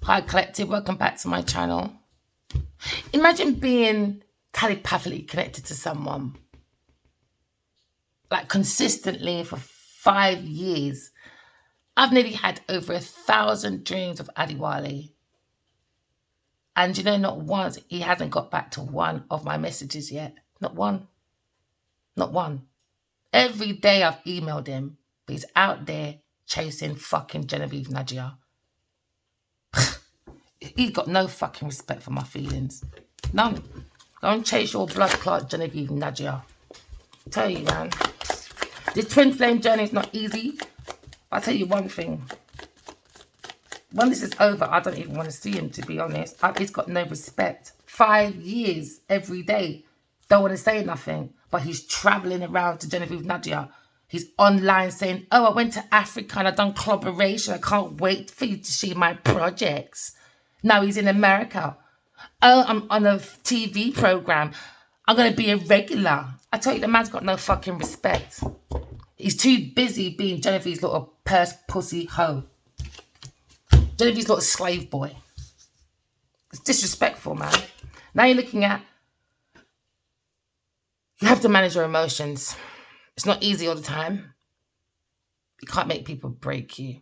Hi Collective, welcome back to my channel. Imagine being telepathically connected to someone, like consistently for 5 years. I've nearly had over 1,000 dreams of Adiwali. And you know, not once, he hasn't got back to one of my messages yet. Not one. Not one. Every day I've emailed him, but he's out there chasing fucking Genevieve Nadia. He's got no fucking respect for my feelings. None. Go and chase your blood clot Genevieve Nadia. I tell you, man. This twin flame journey is not easy. I'll tell you one thing. When this is over, I don't even want to see him, to be honest. He's got no respect. 5 years every day. Don't want to say nothing. But he's travelling around to Genevieve Nadia. He's online saying, oh, I went to Africa and I've done collaboration. I can't wait for you to see my projects. Now he's in America. Oh, I'm on a TV program. I'm going to be a regular. I tell you, the man's got no fucking respect. He's too busy being Genevieve's little purse pussy hoe. Genevieve's little slave boy. It's disrespectful, man. Now you're looking at, you have to manage your emotions. It's not easy all the time. You can't make people break you.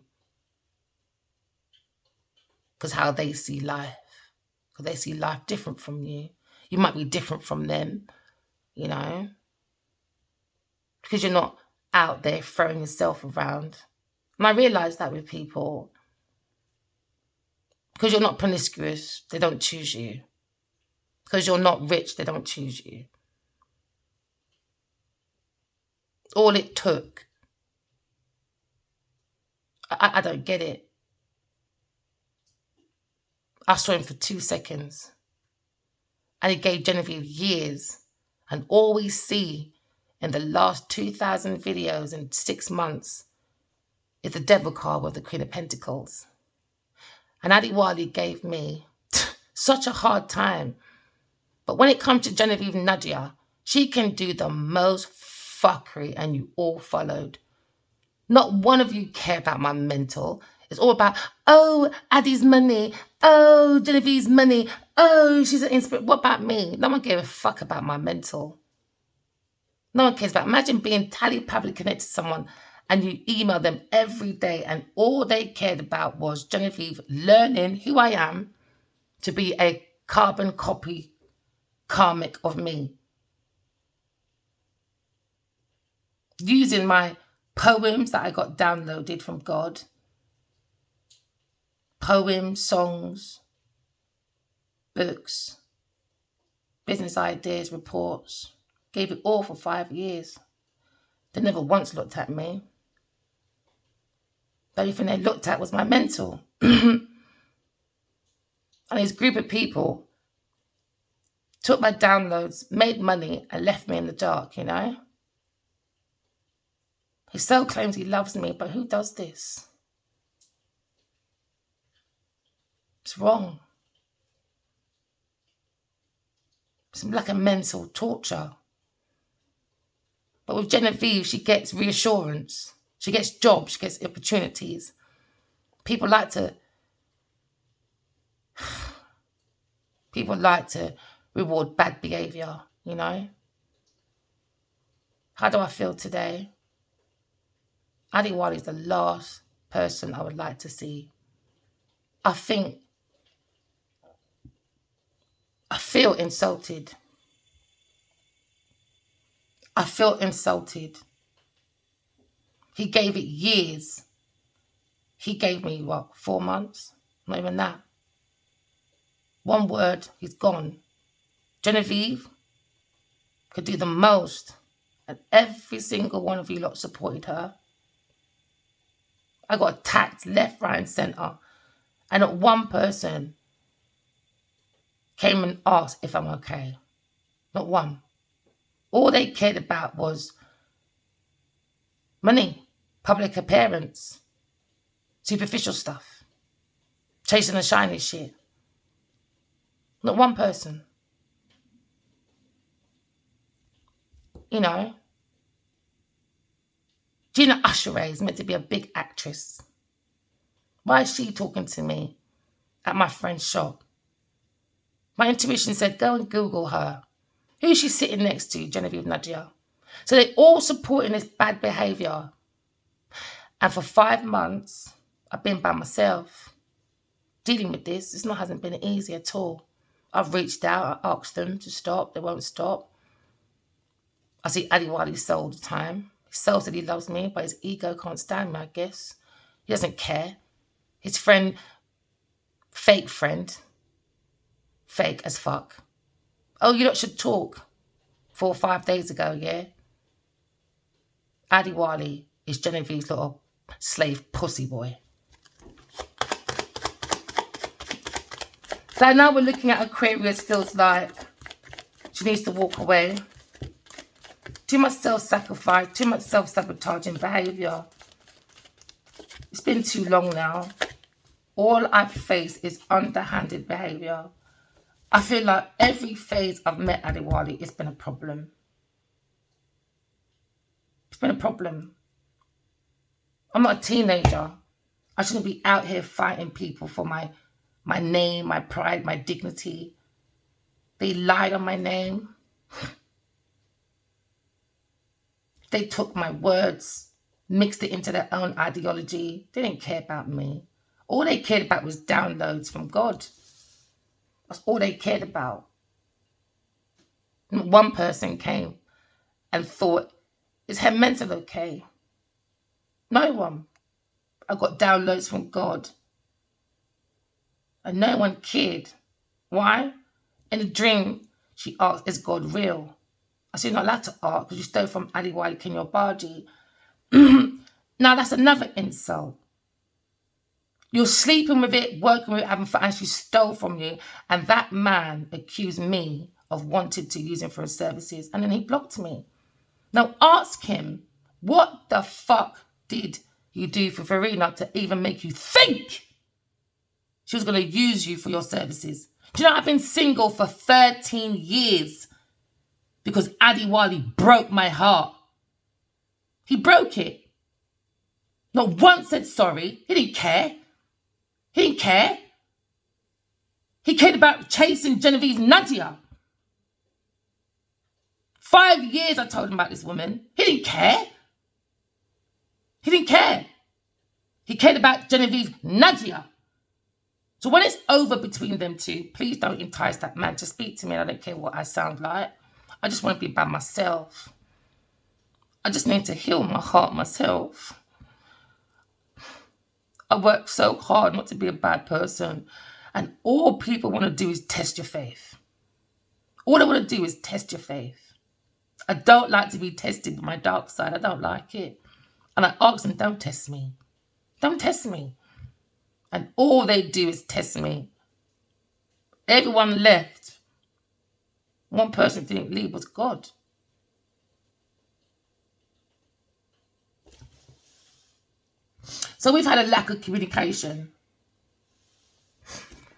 Because how they see life. Because they see life different from you. You might be different from them, you know. Because you're not out there throwing yourself around. And I realise that with people. Because you're not promiscuous, they don't choose you. Because you're not rich, they don't choose you. All it took. I don't get it. I saw him for 2 seconds. And he gave Genevieve years. And all we see in the last 2,000 videos in 6 months is the devil card with the Queen of Pentacles. And Adiwali gave me such a hard time. But when it comes to Genevieve Nadia, she can do the most fuckery and you all followed. Not one of you care about my mental. It's all about, oh, Addie's money. Oh, Genevieve's money. Oh, she's an inspiration. What about me? No one gave a fuck about my mental. No one cares about. Imagine being telepathically connected to someone and you email them every day and all they cared about was Genevieve learning who I am to be a carbon copy karmic of me. Using my poems that I got downloaded from God. Poems, songs, books, business ideas, reports. Gave it all for 5 years. They never once looked at me. The only thing they looked at was my mental. And this group of people took my downloads, made money, and left me in the dark, you know? He so claims he loves me, but who does this? It's wrong. It's like a mental torture. But with Genevieve, she gets reassurance. She gets jobs, she gets opportunities. People like to reward bad behavior, you know? How do I feel today? Adiwali is the last person I would like to see. I feel insulted. I feel insulted. He gave it years. He gave me, what, 4 months? Not even that. One word, he's gone. Genevieve could do the most. And every single one of you lot supported her. I got attacked left, right and centre. And not one person came and asked if I'm okay. Not one. All they cared about was money, public appearance, superficial stuff, chasing the shiny shit. Not one person. You know, Gina Usher is meant to be a big actress. Why is she talking to me? at my friend's shop. My intuition said, go and Google her. Who's she sitting next to? Genevieve Nadia. So they're all supporting this bad behaviour. And for 5 months, I've been by myself dealing with this. This hasn't been easy at all. I've reached out, I asked them to stop. They won't stop. I see Adiwali all the time. His soul said he loves me, but his ego can't stand me, I guess. He doesn't care. His friend, fake as fuck. Oh, you lot should talk. 4 or 5 days ago, yeah? Adiwali is Genevieve's little slave pussy boy. So now we're looking at Aquarius feels like she needs to walk away. Too much self-sacrifice, too much self-sabotaging behaviour. It's been too long now. All I've faced is underhanded behaviour. I feel like every phase I've met Adiwali, it's been a problem. It's been a problem. I'm not a teenager. I shouldn't be out here fighting people for my name, my pride, my dignity. They lied on my name. They took my words, mixed it into their own ideology. They didn't care about me. All they cared about was downloads from God. That's all they cared about. And one person came and thought, is her mental okay? No one. I got downloads from God. And no one cared. Why? In a dream, she asked, is God real? I said, you're not allowed to ask because you stole from Adiwali Kenyobaji. Now that's another insult. You're sleeping with it, working with it, having fun, and she stole from you. And that man accused me of wanting to use him for his services. And then he blocked me. Now ask him, what the fuck did you do for Verena to even make you think she was going to use you for your services? Do you know I've been single for 13 years because Adiwali broke my heart. He broke it. Not once said sorry. He didn't care. He didn't care. He cared about chasing Genevieve Nadia. 5 years I told him about this woman. He didn't care. He didn't care. He cared about Genevieve Nadia. So when it's over between them two, please don't entice that man to speak to me. I don't care what I sound like. I just want to be by myself. I just need to heal my heart myself. I work so hard not to be a bad person. And all people want to do is test your faith. All they want to do is test your faith. I don't like to be tested with my dark side. I don't like it. And I ask them, don't test me. Don't test me. And all they do is test me. Everyone left. One person didn't leave, was God. So we've had a lack of communication.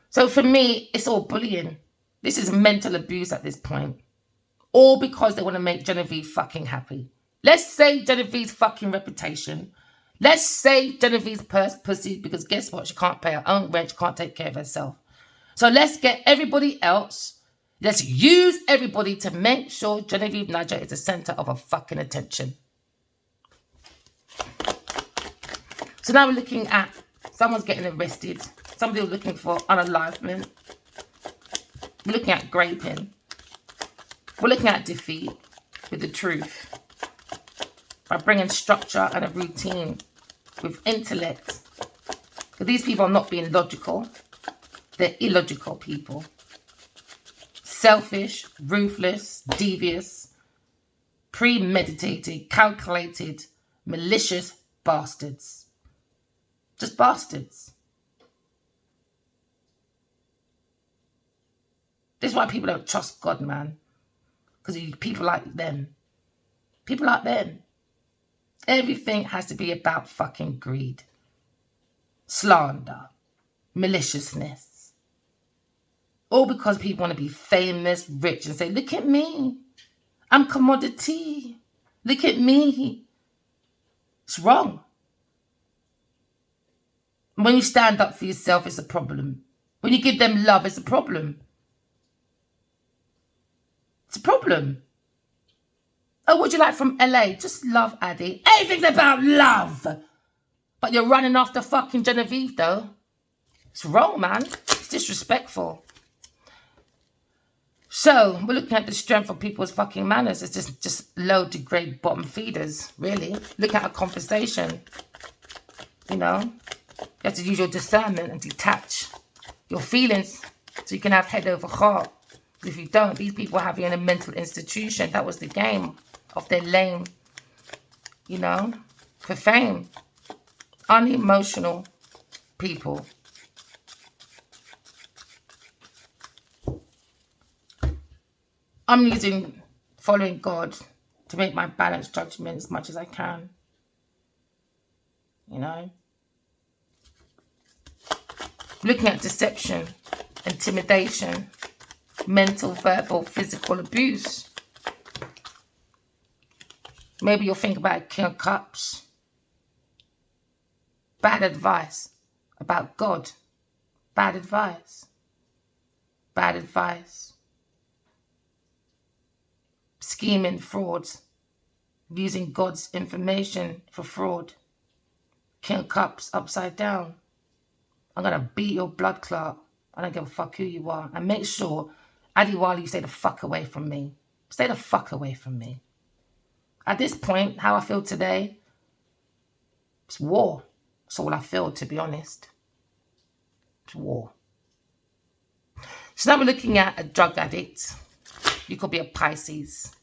So for me, it's all bullying. This is mental abuse at this point. All because they want to make Genevieve fucking happy. Let's save Genevieve's fucking reputation. Let's save Genevieve's pussy, because guess what? She can't pay her own rent. She can't take care of herself. So let's get everybody else. Let's use everybody to make sure Genevieve Nadia is the center of her fucking attention. So now we're looking at someone's getting arrested. Somebody was looking for unalivement. We're looking at graping. We're looking at defeat with the truth. By bringing structure and a routine with intellect. Because these people are not being logical. They're illogical people. Selfish, ruthless, devious, premeditated, calculated, malicious bastards. Just bastards. This is why people don't trust God, man. Because people like them. People like them. Everything has to be about fucking greed. Slander. Maliciousness. All because people want to be famous, rich, and say, look at me. I'm commodity. Look at me. It's wrong. When you stand up for yourself, it's a problem. When you give them love, it's a problem. It's a problem. Oh, would you like from LA? Just love, Addy. Everything's about love. But you're running after fucking Genevieve, though. It's wrong, man. It's disrespectful. So, we're looking at the strength of people's fucking manners. It's just low-degrade bottom feeders, really. Look at a conversation. You know? You have to use your discernment and detach your feelings so you can have head over heart. If you don't, these people are having a mental institution. That was the game of their lame, you know, for fame. Unemotional people. I'm using following God to make my balanced judgment as much as I can. You know? Looking at deception, intimidation, mental, verbal, physical abuse. Maybe you'll think about King of Cups. Bad advice about God. Bad advice. Bad advice. Scheming, frauds. Using God's information for fraud. King of Cups upside down. I'm going to beat your blood clot. I don't give a fuck who you are. And make sure, Adiwali, you stay the fuck away from me. Stay the fuck away from me. At this point, how I feel today, it's war. That's all I feel, to be honest. It's war. So now we're looking at a drug addict. You could be a Pisces.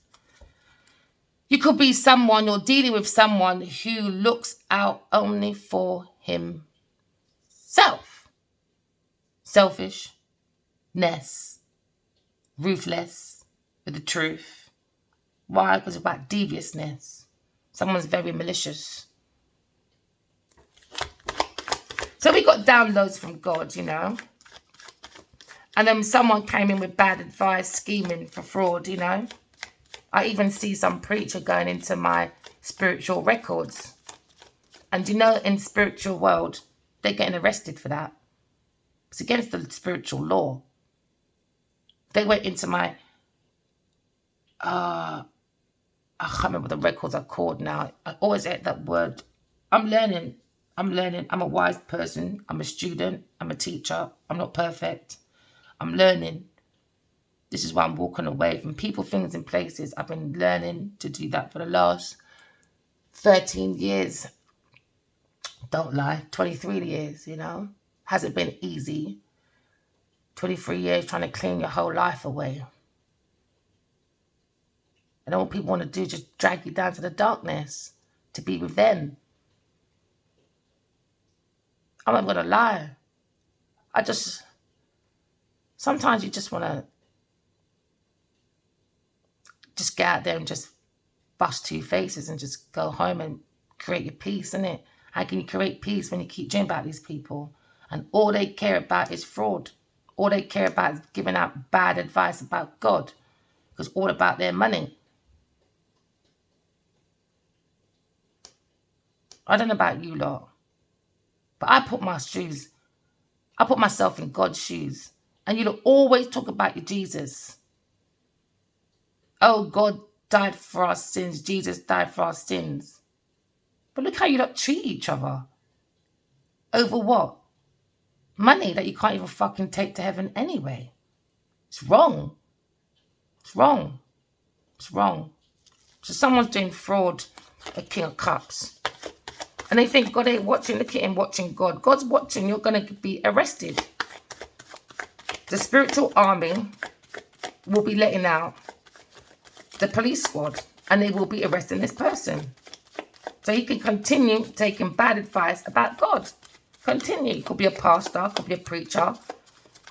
You could be someone, you're dealing with someone who looks out only for himself. Selfishness. Ruthless with the truth. Why? Because it's about deviousness. Someone's very malicious. So we got downloads from God, you know. And then someone came in with bad advice, scheming for fraud, you know. I even see some preacher going into my spiritual records. And you know, in spiritual world, they're getting arrested for that. It's against the spiritual law. They went into my, I can't remember what the records are called now. I always hate that word. I'm learning. I'm a wise person. I'm a student. I'm a teacher. I'm not perfect. I'm learning. This is why I'm walking away from people, things, and places. I've been learning to do that for the last 13 years. Don't lie. 23 years, you know. Hasn't been easy. 23 years trying to clean your whole life away. And all people want to do is just drag you down to the darkness to be with them. I'm not going to lie. Sometimes you just want to just get out there and just bust two faces and just go home and create your peace, innit? How can you create peace when you keep dreaming about these people? And all they care about is fraud. All they care about is giving out bad advice about God. Because it's all about their money. I don't know about you lot. But I put myself in God's shoes. And you'll always talk about your Jesus. Oh, God died for our sins. Jesus died for our sins. But look how you lot treat each other. Over what? Money that you can't even fucking take to heaven anyway. It's wrong. It's wrong. It's wrong. So someone's doing fraud at King of Cups. And they think God ain't watching. Look at him watching God. God's watching. You're going to be arrested. The spiritual army will be letting out the police squad. And they will be arresting this person. So he can continue taking bad advice about God. Continue. Could be a pastor. Could be a preacher.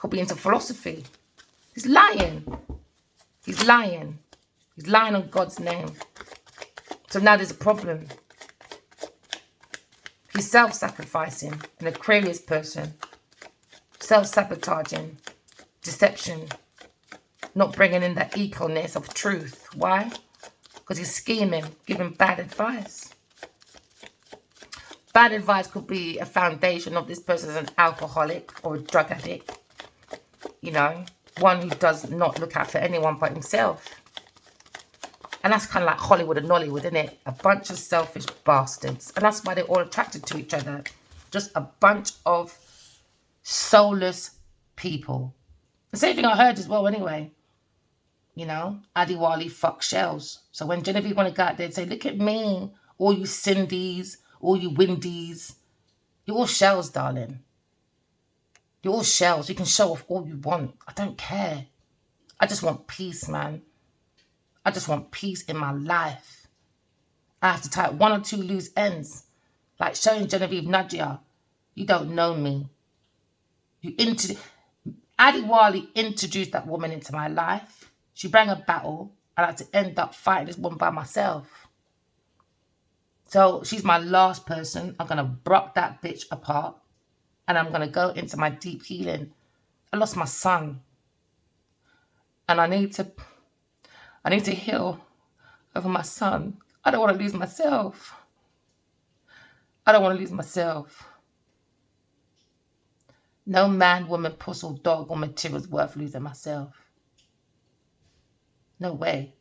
Could be into philosophy. He's lying. He's lying. He's lying on God's name. So now there's a problem. He's self-sacrificing, an Aquarius person, self-sabotaging, deception, not bringing in that equalness of truth. Why? Because he's scheming, giving bad advice. Bad advice could be a foundation of this person as an alcoholic or a drug addict. You know, one who does not look after anyone but himself. And that's kind of like Hollywood and Nollywood, isn't it? A bunch of selfish bastards. And that's why they're all attracted to each other. Just a bunch of soulless people. The same thing I heard as well anyway. You know, Adiwali fuck shells. So when Genevieve want to go out there and say, look at me, all you Cindy's, all you Windies, you're all shells, darling. You're all shells. You can show off all you want. I don't care. I just want peace, man. I just want peace in my life. I have to tie one or two loose ends. Like showing Genevieve Nadia, you don't know me. Adiwali introduced that woman into my life. She brought a battle, and I had to end up fighting this woman by myself. So she's my last person. I'm going to brock that bitch apart, and I'm going to go into my deep healing. I lost my son, and I need to heal over my son. I don't want to lose myself. I don't want to lose myself. No man, woman, puss or dog or material is worth losing myself. No way.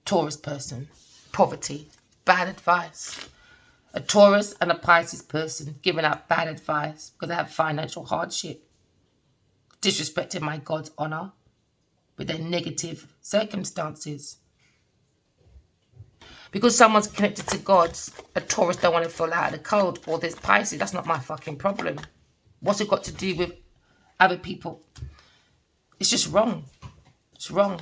Taurus person. Poverty. Bad advice. A Taurus and a Pisces person giving out bad advice because they have financial hardship. Disrespecting my God's honor with their negative circumstances. Because someone's connected to God, a Taurus don't want to fall out of the cold, or there's Pisces. That's not my fucking problem. What's it got to do with other people? It's just wrong. It's wrong.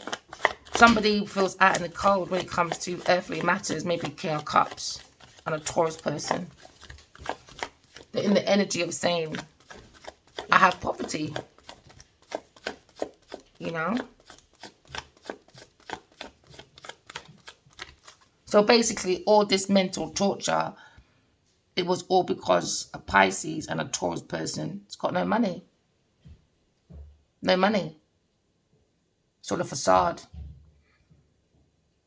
Somebody who feels out in the cold when it comes to earthly matters, maybe King of Cups and a Taurus person. They're in the energy of saying, I have poverty. You know? So basically, all this mental torture, it was all because a Pisces and a Taurus person has got no money. No money. It's all a facade.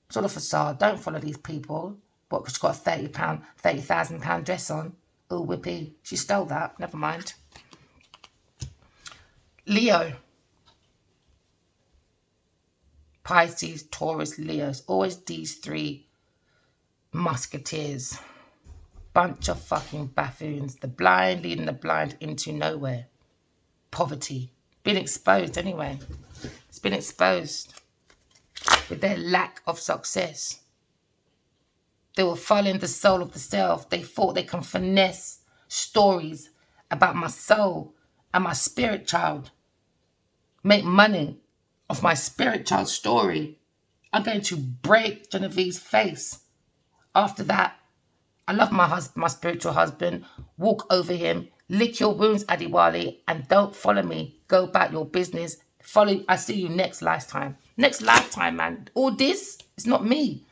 It's all a facade. Don't follow these people. What, because she's got a £30,000 dress on. Oh, whippy. She stole that. Never mind. Leo. Pisces, Taurus, Leos. Always these three musketeers. Bunch of fucking buffoons. The blind leading the blind into nowhere. Poverty. Been exposed anyway. It's been exposed with their lack of success. They were following the soul of the self. They thought they can finesse stories about my soul and my spirit child. Make money off my spirit child's story. I'm going to break Genevieve's face. After that, I love my husband, my spiritual husband. Walk over him. Lick your wounds, Adiwali, and don't follow me. Go about your business. I see you next lifetime. Next lifetime, man. All this is not me.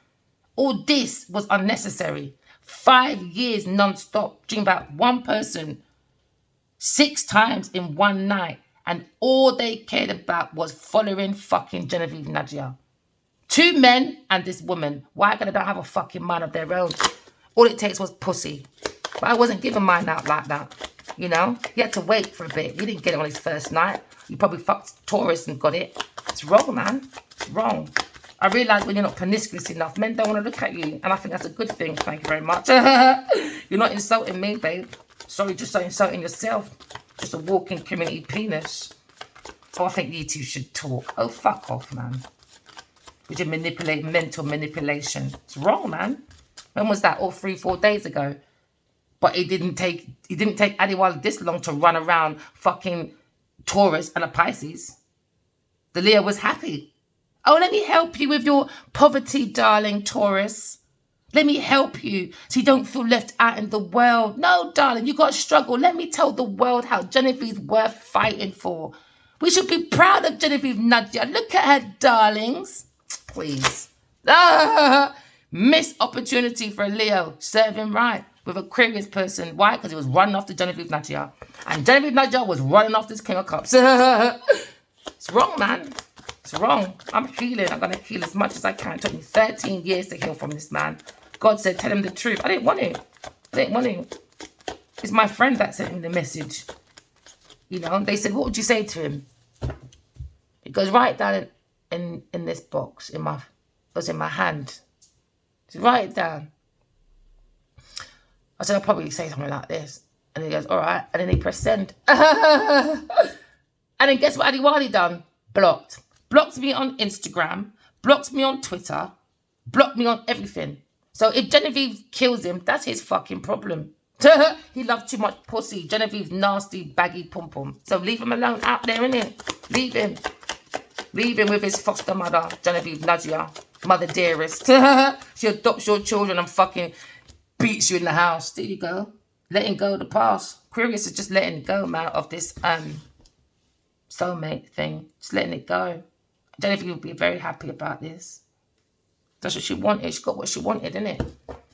All this was unnecessary. 5 years non-stop. Dream about one person 6 times in one night. And all they cared about was following fucking Genevieve Nadia. 2 men and this woman. Why they don't have a fucking mind of their own? All it takes was pussy. But I wasn't giving mine out like that. You know? He had to wait for a bit. He didn't get it on his first night. You probably fucked Taurus and got it. It's wrong, man. It's wrong. I realise when you're not promiscuous enough, men don't want to look at you. And I think that's a good thing. Thank you very much. You're not insulting me, babe. Sorry, just insulting yourself. Just a walking community penis. Oh, I think you two should talk. Oh, fuck off, man. With your mental manipulation. It's wrong, man. When was that? All 3-4 days ago. But it didn't take Adiwali this long to run around fucking Taurus and a Pisces. The Leo was happy. Oh, let me help you with your poverty, darling Taurus. Let me help you so you don't feel left out in the world. No, darling, you got to struggle. Let me tell the world how Genevieve's worth fighting for. We should be proud of Genevieve Nadia. Look at her, darlings. Please. Missed opportunity for a Leo. Serve him right with a Aquarius person. Why? Because he was running after Genevieve Nadia. And Genevieve Nadia was running after this King of Cups. It's wrong, man. It's wrong. I'm healing. I'm going to heal as much as I can. It took me 13 years to heal from this man. God said, tell him the truth. I didn't want it. I didn't want it. It's my friend that sent me the message. You know, they said, what would you say to him? He goes, write it down in this box, it was in my hand. He said, write it down. I said, I'll probably say something like this. And he goes, all right. And then he pressed send. And then guess what Adiwali done? Blocked. Blocked me on Instagram. Blocked me on Twitter. Blocked me on everything. So if Genevieve kills him, that's his fucking problem. He loved too much pussy. Genevieve's nasty, baggy pom-pom. So leave him alone out there, innit? Leave him. Leave him with his foster mother, Genevieve Nadia, mother dearest. She adopts your children and fucking beats you in the house. There you go. Letting go of the past. Aquarius is just letting go, man, of this soulmate thing. Just letting it go. Genevieve will be very happy about this. That's what she wanted. She got what she wanted, innit?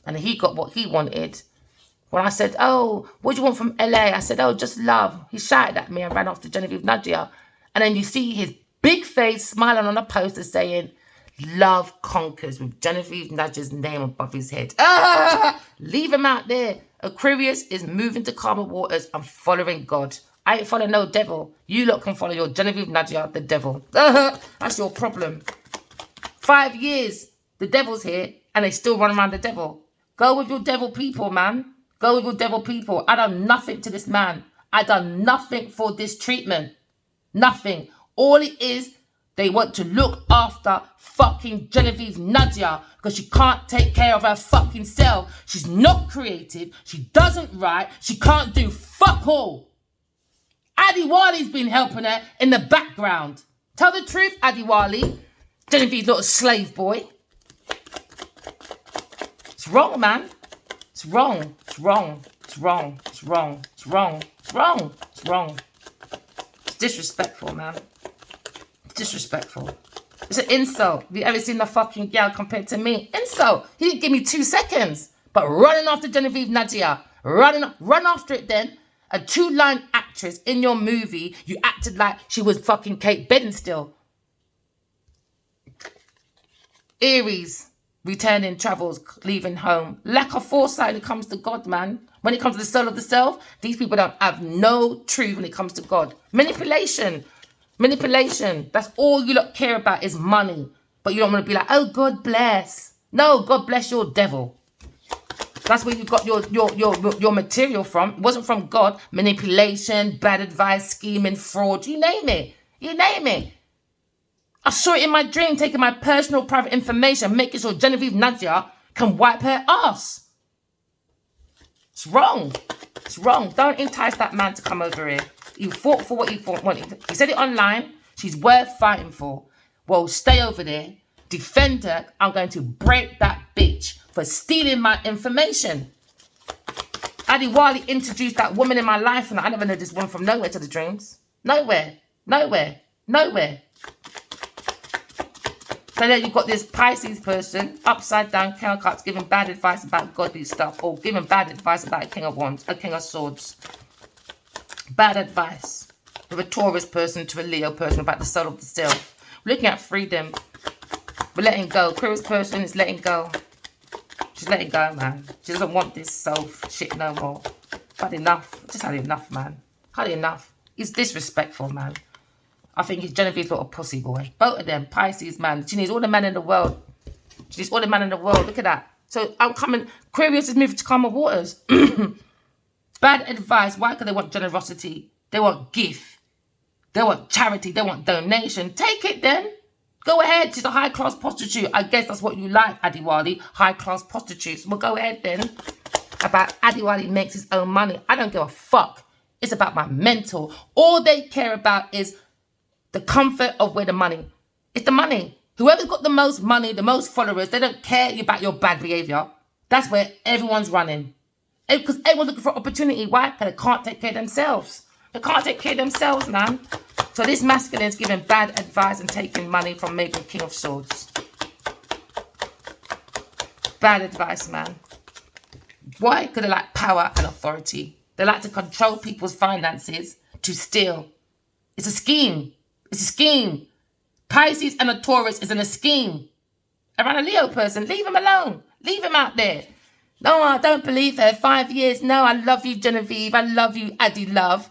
And he got what he wanted. When I said, oh, what do you want from LA? I said, oh, just love. He shouted at me and ran off to Genevieve Nadia. And then you see his big face smiling on a poster saying, love conquers, with Genevieve Nadia's name above his head. Leave him out there. Aquarius is moving to calmer waters and following God. I ain't following no devil. You lot can follow your Genevieve Nadia, the devil. That's your problem. 5 years, the devil's here, and they still run around the devil. Go with your devil people, man. Go with your devil people. I done nothing to this man. I done nothing for this treatment. Nothing. All it is, they want to look after fucking Genevieve Nadia because she can't take care of her fucking self. She's not creative. She doesn't write. She can't do fuck all. Adiwali's been helping her in the background. Tell the truth, Adiwali. Genevieve's little slave boy. It's wrong, man. It's wrong. It's wrong. It's wrong. It's wrong. It's wrong. It's wrong. It's wrong. It's disrespectful, man. It's disrespectful. It's an insult. Have you ever seen the fucking girl compared to me? Insult. He didn't give me 2 seconds. But running after Genevieve Nadia. Run after it then. A 2-line actress in your movie. You acted like she was fucking Kate Bedinstill. Aries. Returning travels, leaving home. Lack of foresight when it comes to God, man. When it comes to the soul of the self, these people don't have no truth when it comes to God. Manipulation. Manipulation. That's all you lot care about is money. But you don't want to be like, oh, God bless. No, God bless your devil. That's where you got your material from. It wasn't from God. Manipulation, bad advice, scheming, fraud. You name it. You name it. I saw it in my dream, taking my personal private information, making sure Genevieve Nadia can wipe her ass. It's wrong. It's wrong. Don't entice that man to come over here. You fought for what you wanted. He said it online. She's worth fighting for. Well, stay over there. Defend her. I'm going to break that bitch for stealing my information. Adiwali introduced that woman in my life, and I never knew this woman from nowhere to the dreams. Nowhere. Nowhere. Nowhere. So then you've got this Pisces person, upside down, King of Cups, giving bad advice about godly stuff, or giving bad advice about a King of Wands, a King of Swords. Bad advice. With a Taurus person to a Leo person about the soul of the self. We're looking at freedom. We're letting go. Aquarius person is letting go. She's letting go, man. She doesn't want this soul shit no more. Had enough. Just had enough, man. Had enough. He's disrespectful, man. I think he's Genevieve's little pussy boy. Both of them. Pisces, man. She needs all the men in the world. She needs all the men in the world. Look at that. So I'm coming. Aquarius is moving to calmer waters. Bad advice. Why? Because they want generosity. They want gift. They want charity. They want donation. Take it then. Go ahead. She's a high-class prostitute. I guess that's what you like, Adiwali. High-class prostitutes. Well, go ahead then. About Adiwali makes his own money. I don't give a fuck. It's about my mental. All they care about is the comfort of where the money. It's the money. Whoever's got the most money, the most followers, they don't care about your bad behavior. That's where everyone's running. Because everyone's looking for opportunity. Why? Because they can't take care of themselves. They can't take care of themselves, man. So this masculine is giving bad advice and taking money from maybe King of Swords. Bad advice, man. Why? Because they like power and authority. They like to control people's finances to steal. It's a scheme. It's a scheme. Pisces and a Taurus is in a scheme. Around a Leo person, leave him alone. Leave him out there. No, I don't believe her. 5 years. No, I love you, Genevieve. I love you, Adi Love.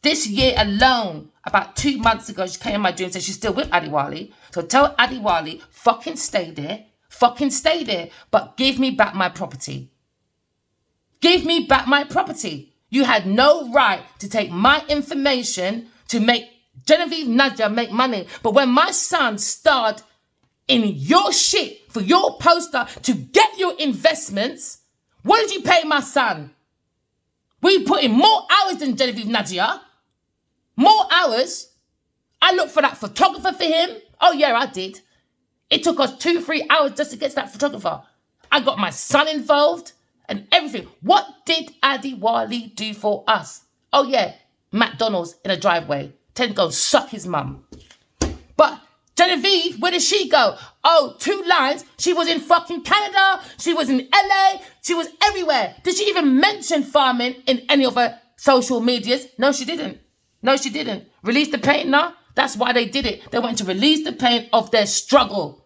This year alone, about 2 months ago, she came in my dream and said she's still with Adiwali. So tell Adiwali, fucking stay there. Fucking stay there. But give me back my property. Give me back my property. You had no right to take my information to make Genevieve Nadia make money. But when my son starred in your shit for your poster to get your investments, what did you pay my son? We put in more hours than Genevieve Nadia. More hours. I looked for that photographer for him. Oh yeah, I did. It took us 2-3 hours just to get to that photographer. I got my son involved and everything. What did Adiwali do for us? Oh yeah, McDonald's in a driveway. Tell him to go and suck his mum. But Genevieve, where did she go? Oh, 2 lines. She was in fucking Canada. She was in LA. She was everywhere. Did she even mention farming in any of her social medias? No, she didn't. No, she didn't. Release the pain, no? That's why they did it. They went to release the pain of their struggle.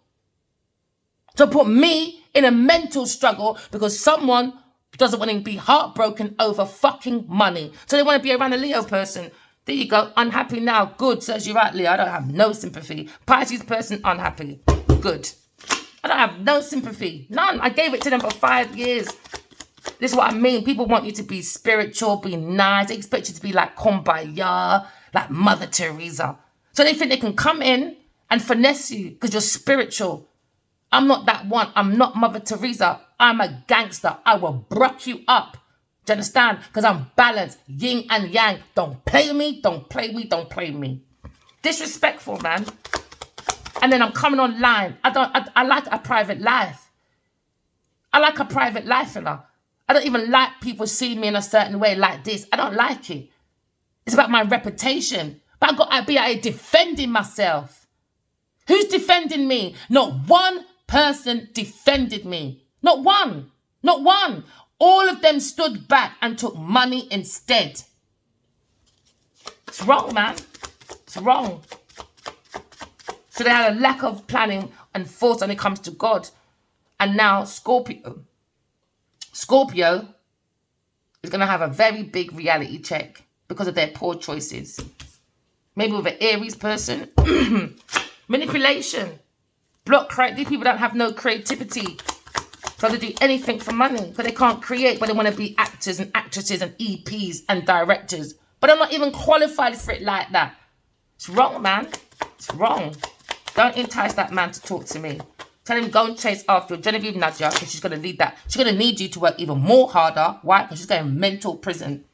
To put me in a mental struggle because someone doesn't want to be heartbroken over fucking money. So they want to be around a Leo person. There you go. Unhappy now. Good. Says you right, Leo. I don't have no sympathy. Pisces person, unhappy. Good. I don't have no sympathy. None. I gave it to them for 5 years. This is what I mean. People want you to be spiritual, be nice. They expect you to be like Kumbaya, like Mother Teresa. So they think they can come in and finesse you because you're spiritual. I'm not that one. I'm not Mother Teresa. I'm a gangster. I will bruck you up. Do you understand? Because I'm balanced. Yin and yang. Don't play me. Don't play me. Don't play me. Disrespectful, man. And then I'm coming online. I like a private life. I like a private life, you know. I don't even like people seeing me in a certain way like this. I don't like it. It's about my reputation. But I've got to be out here defending myself. Who's defending me? Not one person defended me. Not one. Not one. All of them stood back and took money instead. It's wrong, man. It's wrong. So they had a lack of planning and force when it comes to God. And now Scorpio is going to have a very big reality check because of their poor choices. Maybe with an Aries person. Manipulation. These people don't have no creativity. So they do anything for money. Because they can't create, but they want to be actors and actresses and EPs and directors. But I'm not even qualified for it like that. It's wrong, man. It's wrong. Don't entice that man to talk to me. Tell him go and chase after Genevieve Nadia because she's going to need that. She's going to need you to work even more harder. Why? Because she's going mental prison.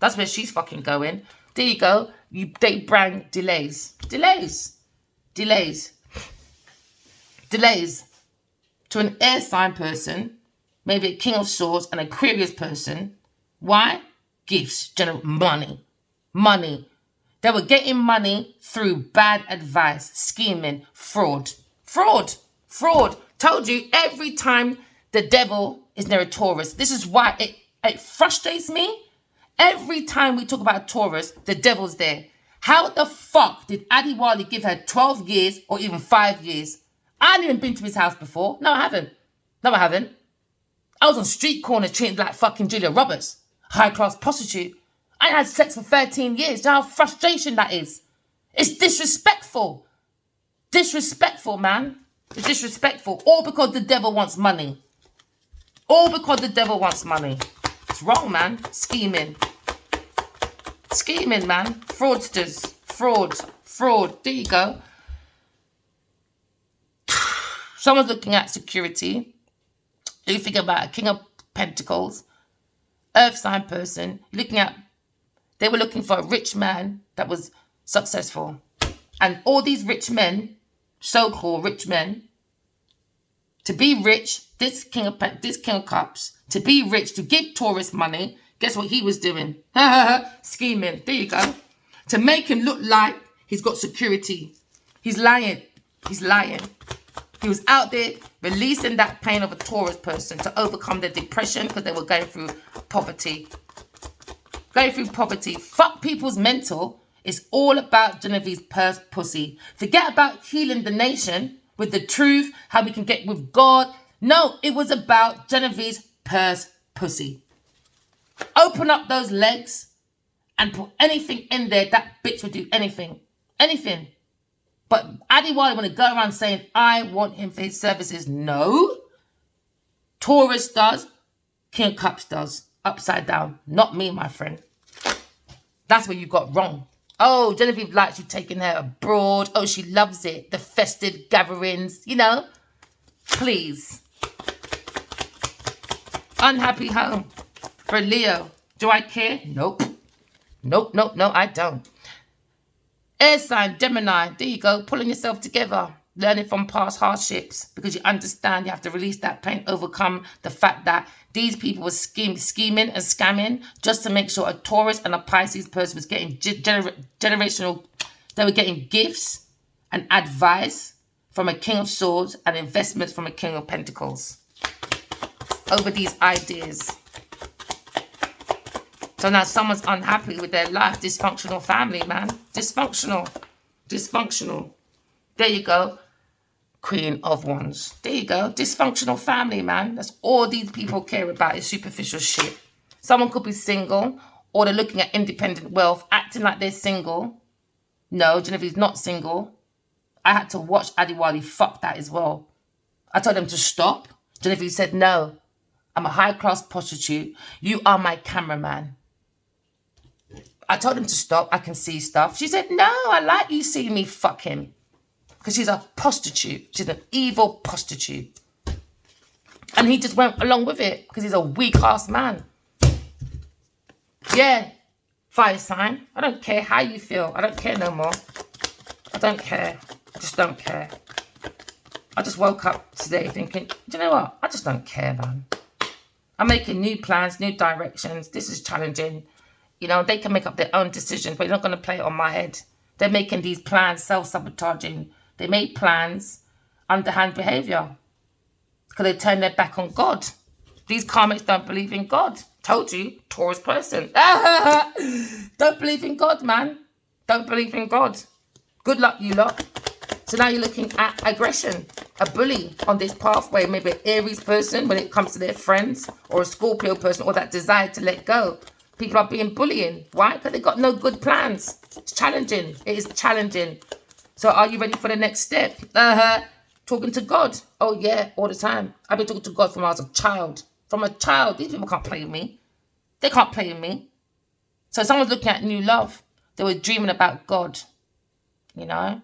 That's where she's fucking going. There you go. They bring delays. Delays. Delays. Delays. To an air sign person, maybe a King of Swords, an Aquarius person. Why? Gifts. Money. Money. They were getting money through bad advice, scheming, fraud. Fraud. Fraud. Told you every time the devil is near a Taurus. This is why it frustrates me. Every time we talk about Taurus, the devil's there. How the fuck did Adiwali give her 12 years or even 5 years? I haven't even been to his house before. No, I haven't. No, I haven't. I was on street corners treated like fucking Julia Roberts. High-class prostitute. I had sex for 13 years. You know how frustration that is? It's disrespectful. Disrespectful, man. It's disrespectful. All because the devil wants money. All because the devil wants money. It's wrong, man. Scheming. Scheming, man. Fraudsters. Fraud. Fraud. There you go. Someone's looking at security. You think about a King of Pentacles. Earth sign person. You're looking at... They were looking for a rich man that was successful. And all these rich men, so-called rich men, to be rich, this King of Cups, to be rich, to give Taurus money, guess what he was doing? Scheming. There you go. To make him look like he's got security. He's lying. He's lying. He was out there releasing that pain of a Taurus person to overcome their depression because they were going through poverty. Going through poverty. Fuck people's mental. It's all about Genevieve's purse pussy. Forget about healing the nation with the truth, how we can get with God. No, it was about Genevieve's purse pussy. Open up those legs and put anything in there, that bitch would do anything. Anything. But Adiwali want to go around saying, I want him for his services. No. Taurus does. King of Cups does. Upside down. Not me, my friend. That's where you got wrong. Oh, Genevieve likes you taking her abroad. Oh, she loves it. The festive gatherings, you know. Please. Unhappy home for Leo. Do I care? Nope. Nope, nope, no, I don't. Air sign, Gemini. There you go. Pulling yourself together. Learning from past hardships. Because you understand you have to release that pain. Overcome the fact that these people were scheming and scamming just to make sure a Taurus and a Pisces person was getting generational. They were getting gifts and advice from a King of Swords and investments from a King of Pentacles over these ideas. So now someone's unhappy with their life. Dysfunctional family, man. Dysfunctional. Dysfunctional. There you go. Queen of Wands. There you go. Dysfunctional family, man. That's all these people care about is superficial shit. Someone could be single, or they're looking at independent wealth, acting like they're single. No, Genevieve's not single. I had to watch Adiwali fuck that as well. I told them to stop. Genevieve said, no, I'm a high-class prostitute. You are my cameraman. I told him to stop. I can see stuff. She said, no, I like you seeing me fuck him. Because she's a prostitute. She's an evil prostitute. And he just went along with it because he's a weak-ass man. Yeah, fire sign. I don't care how you feel. I don't care no more. I don't care. I just don't care. I just woke up today thinking, do you know what? I just don't care, man. I'm making new plans, new directions. This is challenging. You know, they can make up their own decisions, but you're not going to play it on my head. They're making these plans self-sabotaging. They made plans, underhand behavior. Because they turn their back on God. These karmics don't believe in God. Told you, Taurus person. Don't believe in God, man. Don't believe in God. Good luck, you lot. So now you're looking at aggression. A bully on this pathway. Maybe an Aries person when it comes to their friends. Or a Scorpio person. Or that desire to let go. People are being bullying. Why? Because they've got no good plans. It's challenging. It is challenging. So are you ready for the next step? Talking to God. Oh, yeah, all the time. I've been talking to God from when I was a child. From a child. These people can't play with me. They can't play with me. So someone's looking at new love. They were dreaming about God. You know?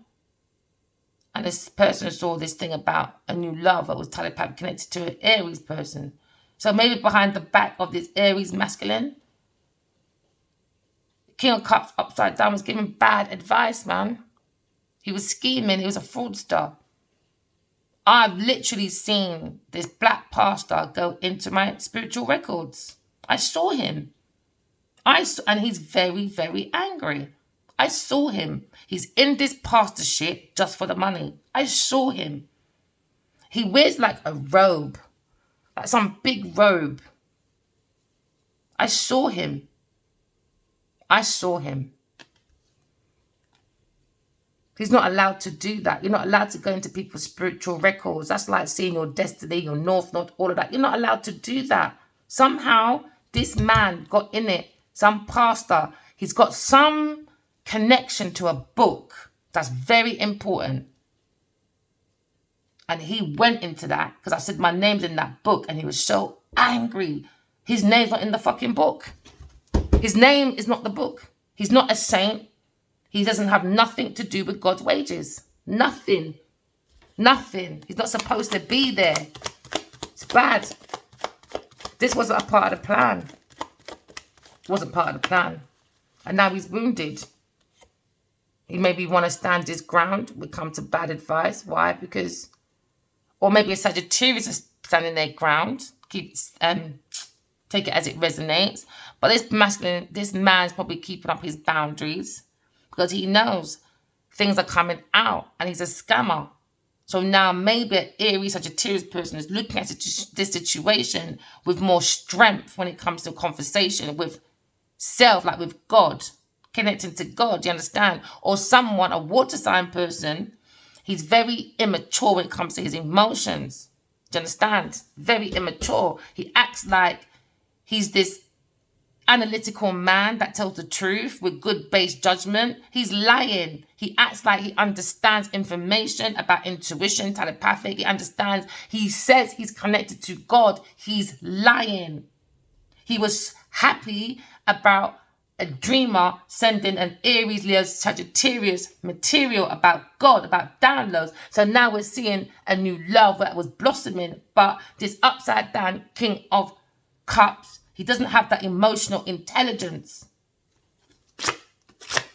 And this person saw this thing about a new love that was telepathically connected to an Aries person. So maybe behind the back of this Aries masculine, King of Cups upside down was giving bad advice, man. He was scheming. He was a fraudster. I've literally seen this black pastor go into my spiritual records. I saw him. And he's very, very angry. I saw him. He's in this pastorship just for the money. I saw him. He wears like a robe. Like some big robe. I saw him. I saw him. He's not allowed to do that. You're not allowed to go into people's spiritual records. That's like seeing your destiny, your north, all of that. You're not allowed to do that. Somehow, this man got in it. Some pastor. He's got some connection to a book. That's very important. And he went into that because I said my name's in that book. And he was so angry. His name's not in the fucking book. His name is not the book. He's not a saint. He doesn't have nothing to do with God's wages. Nothing. Nothing. He's not supposed to be there. It's bad. This wasn't a part of the plan. It wasn't part of the plan. And now he's wounded. He maybe want to stand his ground. We come to bad advice. Why? Because, or maybe a Sagittarius is standing their ground. Take it as it resonates. But this man's probably keeping up his boundaries. Because he knows things are coming out and he's a scammer. So now maybe an Aries Sagittarius person is looking at this situation with more strength when it comes to conversation with self, like with God, connecting to God, do you understand? Or someone, a water sign person, he's very immature when it comes to his emotions. Do you understand? Very immature. He acts like he's this analytical man that tells the truth with good base judgment. He's lying. He acts like he understands information about intuition, telepathic. He understands. He says he's connected to God. He's lying. He was happy about a dreamer sending an Aries, Leo, Sagittarius material about God, about downloads. So now we're seeing a new love that was blossoming. But this upside down King of Cups, he doesn't have that emotional intelligence.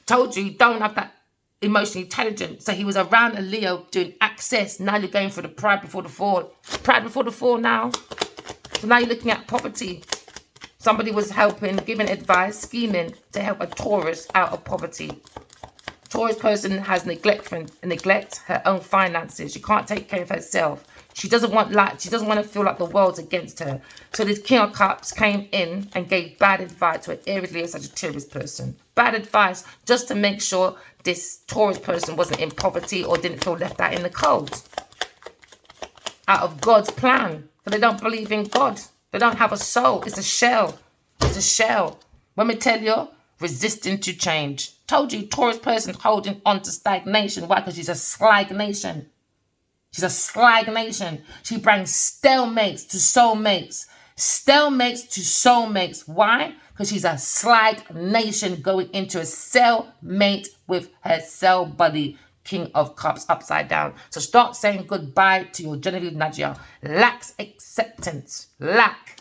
Told you, you don't have that emotional intelligence. So he was around a Leo doing access. Now you're going for the pride before the fall. Pride before the fall now. So now you're looking at poverty. Somebody was helping, giving advice, scheming to help a Taurus out of poverty. Taurus person has neglect her own finances. She can't take care of herself. She doesn't want to feel like the world's against her. So this King of Cups came in and gave bad advice to an Aries, Leo, Sagittarius person. Bad advice just to make sure this Taurus person wasn't in poverty or didn't feel left out in the cold. Out of God's plan. But they don't believe in God. They don't have a soul. It's a shell. It's a shell. When we tell you, resisting to change. Told you, Taurus person holding on to stagnation. Why? Because she's a stagnation. She's a stagnation. She brings stalemates to soulmates. Stalemates to soulmates. Why? Because she's a stagnation going into a cellmate with her cell buddy. King of Cups upside down. So start saying goodbye to your Genevieve Nadia. Lacks acceptance. Lack.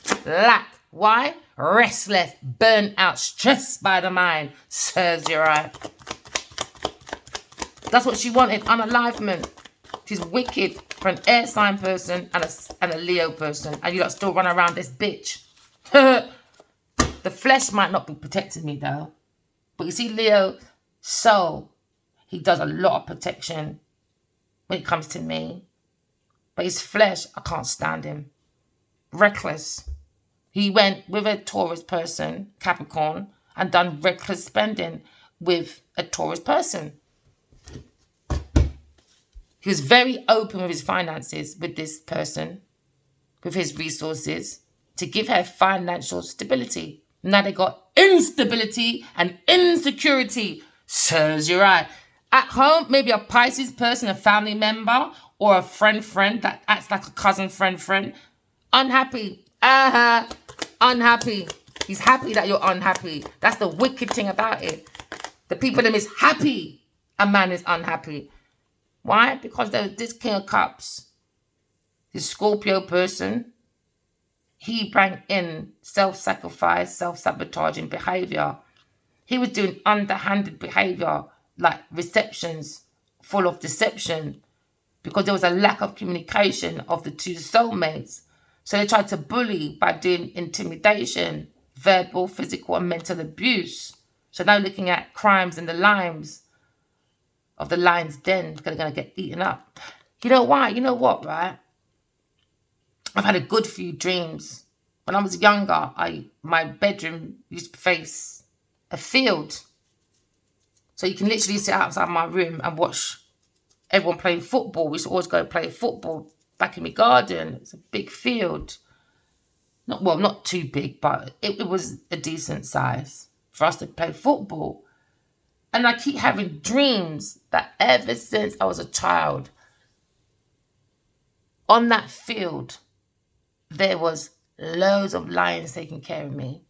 Why? Restless, burnt out, stressed by the mind. Serves you right. That's what she wanted. Unalivement. She's wicked for an air sign person and a Leo person. And you lot still run around this bitch. The flesh might not be protecting me though. But you see Leo, soul. He does a lot of protection when it comes to me. But his flesh, I can't stand him. Reckless. He went with a Taurus person, Capricorn, and done reckless spending with a Taurus person. He was very open with his finances with this person, with his resources, to give her financial stability. Now they got instability and insecurity. Serves you right. At home, maybe a Pisces person, a family member, or a friend that acts like a cousin friend. Unhappy. Unhappy. He's happy that you're unhappy. That's the wicked thing about it. The people in him is happy. A man is unhappy. Why? Because this King of Cups, this Scorpio person, he brought in self-sacrifice, self-sabotaging behavior. He was doing underhanded behavior, like receptions full of deception, because there was a lack of communication of the two soulmates. So they tried to bully by doing intimidation, verbal, physical, and mental abuse. So now looking at crimes in the limes of the lion's den, they're going to get eaten up. You know why? You know what, right? I've had a good few dreams. When I was younger, my bedroom used to face a field. So you can literally sit outside my room and watch everyone playing football. We used to always go play football back in my garden. It's a big field. Not too big, but it was a decent size for us to play football. And I keep having dreams that ever since I was a child, on that field, there was loads of lions taking care of me.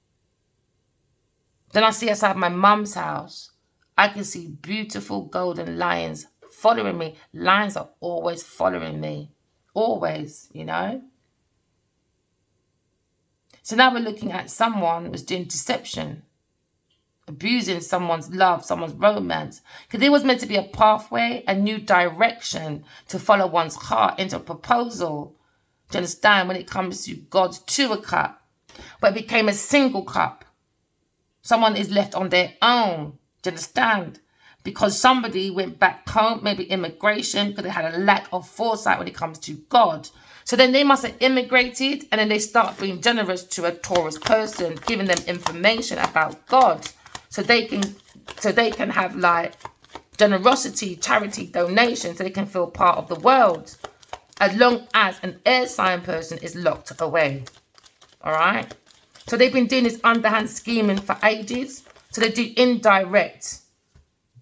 Then I see outside my mum's house, I can see beautiful golden lions following me. Lions are always following me. Always, you know. So now we're looking at someone who's doing deception, abusing someone's love, someone's romance. Because there was meant to be a pathway, a new direction to follow one's heart into a proposal. Do you understand? When it comes to God's two a cup. But it became a single cup. Someone is left on their own. Do you understand? Because somebody went back home, maybe immigration, because they had a lack of foresight when it comes to God. So then they must have immigrated, and then they start being generous to a Taurus person, giving them information about God. So they can have like generosity, charity, donation, so they can feel part of the world. As long as an air sign person is locked away. All right? So they've been doing this underhand scheming for ages. So they do indirect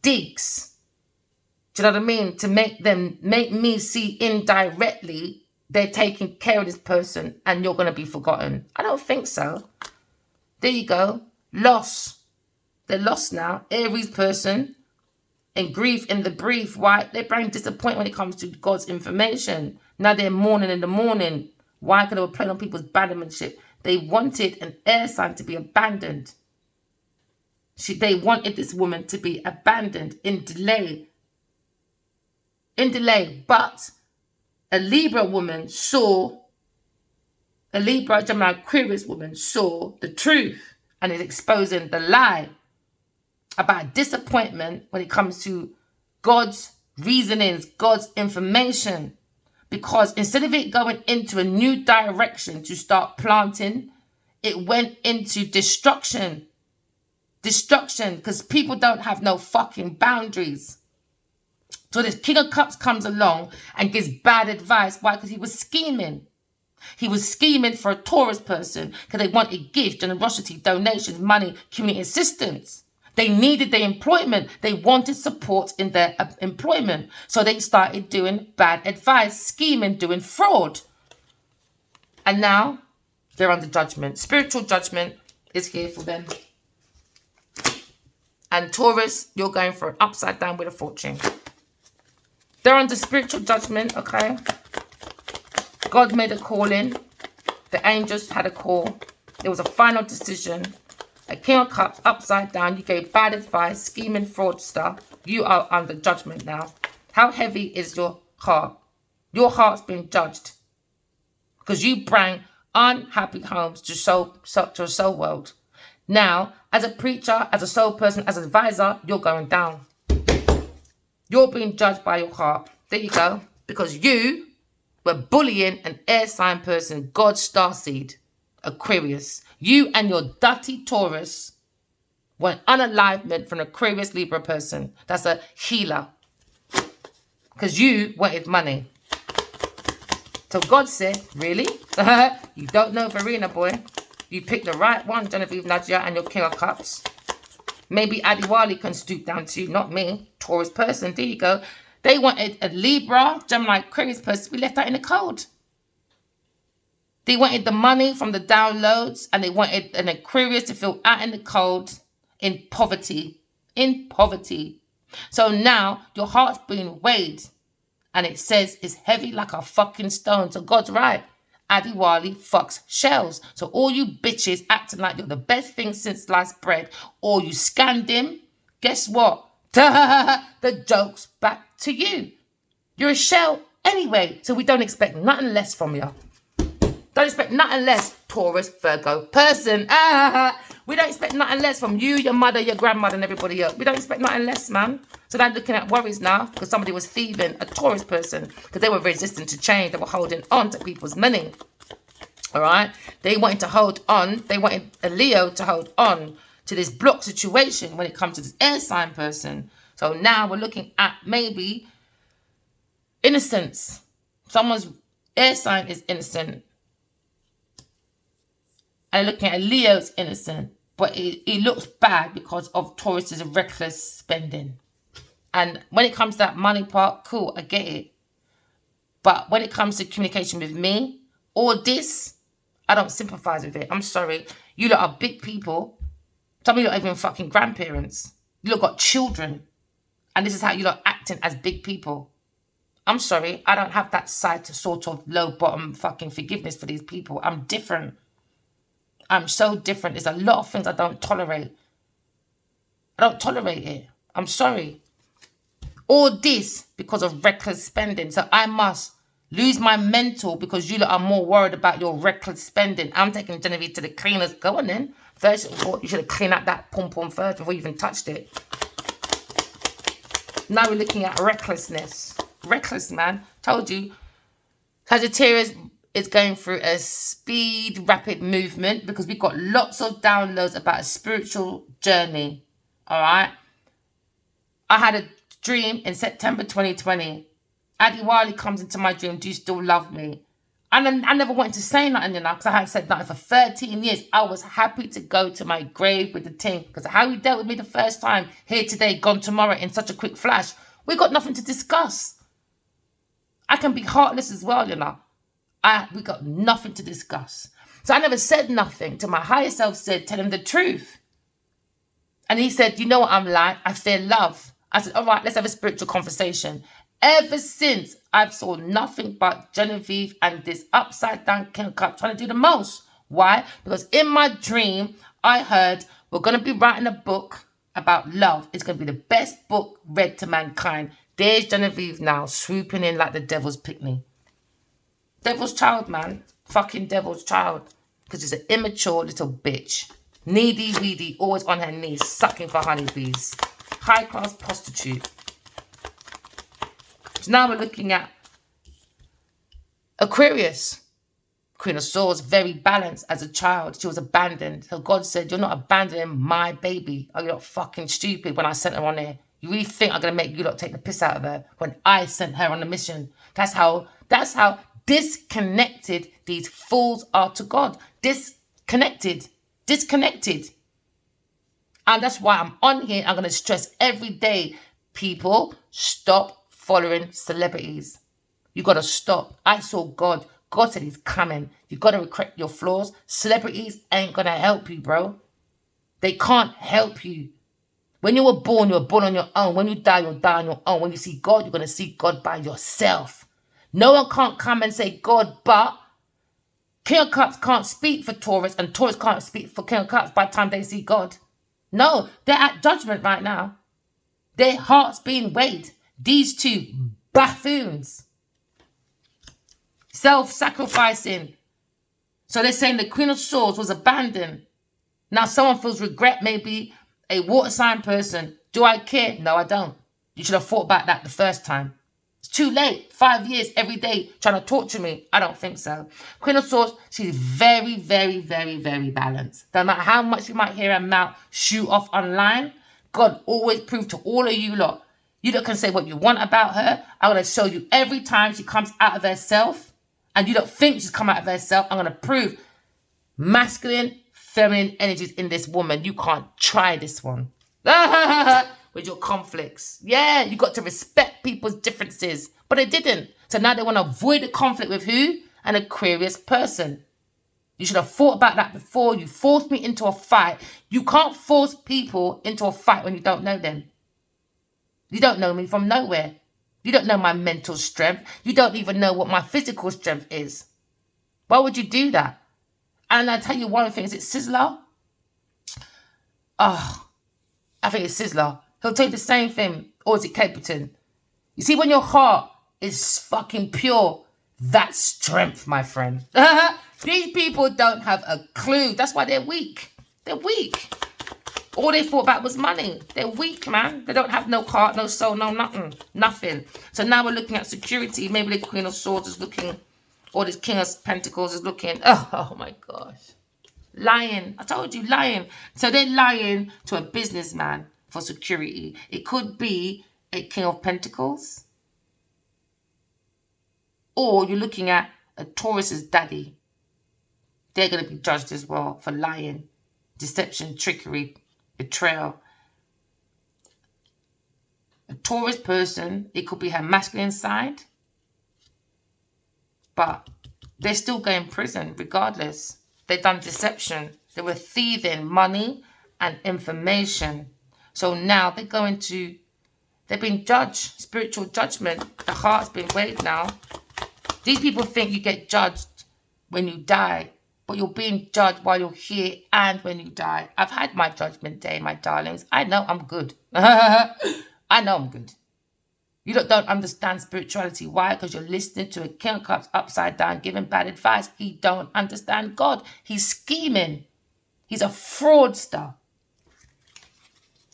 digs. Do you know what I mean? To make me see indirectly they're taking care of this person and you're going to be forgotten. I don't think so. There you go. Loss. They're lost now. Aries person. And grief in the brief. Why? They bring disappointment when it comes to God's information. Now they're mourning in the morning. Why? Because they were playing on people's abandonmentship. They wanted an air sign to be abandoned. They wanted this woman to be abandoned in delay. In delay. But a Libra woman saw, a Libra, Gemini, Aquarius woman saw the truth and is exposing the lie about disappointment when it comes to God's reasonings, God's information. Because instead of it going into a new direction to start planting, it went into destruction. Destruction, because people don't have no fucking boundaries. So this King of Cups comes along and gives bad advice. Why? Because he was scheming. He was scheming for a Taurus person because they wanted gifts, generosity, donations, money, community assistance. They needed their employment. They wanted support in their employment. So they started doing bad advice, scheming, doing fraud. And now they're under judgment. Spiritual judgment is here for them. And Taurus, you're going for an upside down with a fortune. They're under spiritual judgment, okay? God made a call in. The angels had a call. There was a final decision. A King of Cups, upside down. You gave bad advice, scheming, fraudster. You are under judgment now. How heavy is your heart? Your heart's been judged. Because you bring unhappy homes to a soul world. Now, as a preacher, as a soul person, as an advisor, you're going down. You're being judged by your heart. There you go. Because you were bullying an air sign person, God's starseed, Aquarius. You and your dirty Taurus want unalignment from an Aquarius Libra person. That's a healer. Because you wanted money. So God said, really? You don't know Verena, boy. You picked the right one, Genevieve, Nadia, and your King of Cups. Maybe Adiwali can stoop down to you, not me. Taurus person, there you go. They wanted a Libra, Gemini, Aquarius person to be left out in the cold. They wanted the money from the downloads and they wanted an Aquarius to feel out in the cold, in poverty. In poverty. So now your heart's being weighed and it says it's heavy like a fucking stone. So God's right. Adiwali fucks shells. So all you bitches acting like you're the best thing since sliced bread or you scanned him, guess what? The joke's back to you. You're a shell anyway. So we don't expect nothing less from you. Don't expect nothing less, Taurus, Virgo, person. We don't expect nothing less from you, your mother, your grandmother, and everybody else. We don't expect nothing less, man. So they're looking at worries now because somebody was thieving a Taurus person because they were resistant to change. They were holding on to people's money. All right? They wanted to hold on. They wanted a Leo to hold on to this block situation when it comes to this air sign person. So now we're looking at maybe innocence. Someone's air sign is innocent. And looking at Leo's innocent, but it looks bad because of Taurus's reckless spending. And when it comes to that money part, cool, I get it. But when it comes to communication with me, all this, I don't sympathize with it. I'm sorry. You lot are big people. Some of you lot are even fucking grandparents. You lot got children. And this is how you lot acting as big people. I'm sorry. I don't have that side to sort of low bottom fucking forgiveness for these people. I'm different. I'm so different. There's a lot of things I don't tolerate. I don't tolerate it. I'm sorry. All this because of reckless spending. So I must lose my mental because you lot are more worried about your reckless spending. I'm taking Genevieve to the cleaners. Go on then. First, you should have cleaned out that pom-pom first before you even touched it. Now we're looking at recklessness. Reckless, man. Told you. Sagittarius is going through a speed, rapid movement because we've got lots of downloads about a spiritual journey. All right. I had a dream in September 2020. Adiwali comes into my dream. Do you still love me? And then I never wanted to say nothing, because I hadn't said nothing for 13 years. I was happy to go to my grave with the team, because how you dealt with me the first time, here today, gone tomorrow in such a quick flash, we got nothing to discuss. I can be heartless as well, we got nothing to discuss. So I never said nothing till my higher self said, tell him the truth. And he said, you know what I'm like? I fear love. I said, all right, let's have a spiritual conversation. Ever since, I've saw nothing but Genevieve and this upside down King of Cups trying to do the most. Why? Because in my dream, I heard we're going to be writing a book about love. It's going to be the best book read to mankind. There's Genevieve now, swooping in like the devil's picnic. Devil's child, man. Fucking devil's child. Because she's an immature little bitch. Needy, weedy, always on her knees, sucking for honeybees. High-class prostitute. So now we're looking at Aquarius. Queen of Swords, very balanced as a child. She was abandoned. So God said, you're not abandoning my baby. Are you not fucking stupid when I sent her on there? You really think I'm going to make you lot take the piss out of her when I sent her on a mission? That's how disconnected these fools are to God. Disconnected. And that's why I'm on here. I'm going to stress every day, people, stop following celebrities. You got to stop. I saw God. God said he's coming. You got to correct your flaws. Celebrities ain't going to help you, bro. They can't help you. When you were born on your own. When you die, you'll die on your own. When you see God, you're going to see God by yourself. No one can't come and say God, but King of Cups can't speak for Taurus, and Taurus can't speak for King of Cups by the time they see God. No, they're at judgment right now. Their heart's being weighed. These two buffoons. Self-sacrificing. So they're saying the Queen of Swords was abandoned. Now someone feels regret, maybe a water sign person. Do I care? No, I don't. You should have thought about that the first time. It's too late. 5 years every day trying to torture me. I don't think so. Queen of Swords, she's very, very, very, very balanced. No matter how much you might hear her mouth shoot off online, God always proved to all of you lot. You lot can say what you want about her. I'm going to show you every time she comes out of herself, and you don't think she's come out of herself, I'm going to prove masculine, feminine energies in this woman. You can't try this one. With your conflicts. Yeah, you got to respect people's differences. But they didn't. So now they want to avoid the conflict with who? An Aquarius person. You should have thought about that before you forced me into a fight. You can't force people into a fight when you don't know them. You don't know me from nowhere. You don't know my mental strength. You don't even know what my physical strength is. Why would you do that? And I tell you one thing, is it Sizzler? Oh, I think it's Sizzler. He'll tell you the same thing. Or is it Caperton? You see, when your heart is fucking pure, that's strength, my friend. These people don't have a clue. That's why they're weak. They're weak. All they thought about was money. They're weak, man. They don't have no heart, no soul, no nothing. Nothing. So now we're looking at security. Maybe the Queen of Swords is looking, or this King of Pentacles is looking. Oh my gosh. Lying. I told you, lying. So they're lying to a businessman for security. It could be a King of Pentacles. Or you're looking at a Taurus's daddy. They're going to be judged as well for lying, deception, trickery, betrayal. A Taurus person, it could be her masculine side. But they're still going to prison regardless. They've done deception. They were thieving money and information. So now they're they've been judged, spiritual judgment. The heart's been weighed now. These people think you get judged when you die, but you're being judged while you're here and when you die. I've had my judgment day, my darlings. I know I'm good. I know I'm good. You don't understand spirituality. Why? Because you're listening to a King of Cups upside down giving bad advice. He don't understand God. He's scheming. He's a fraudster.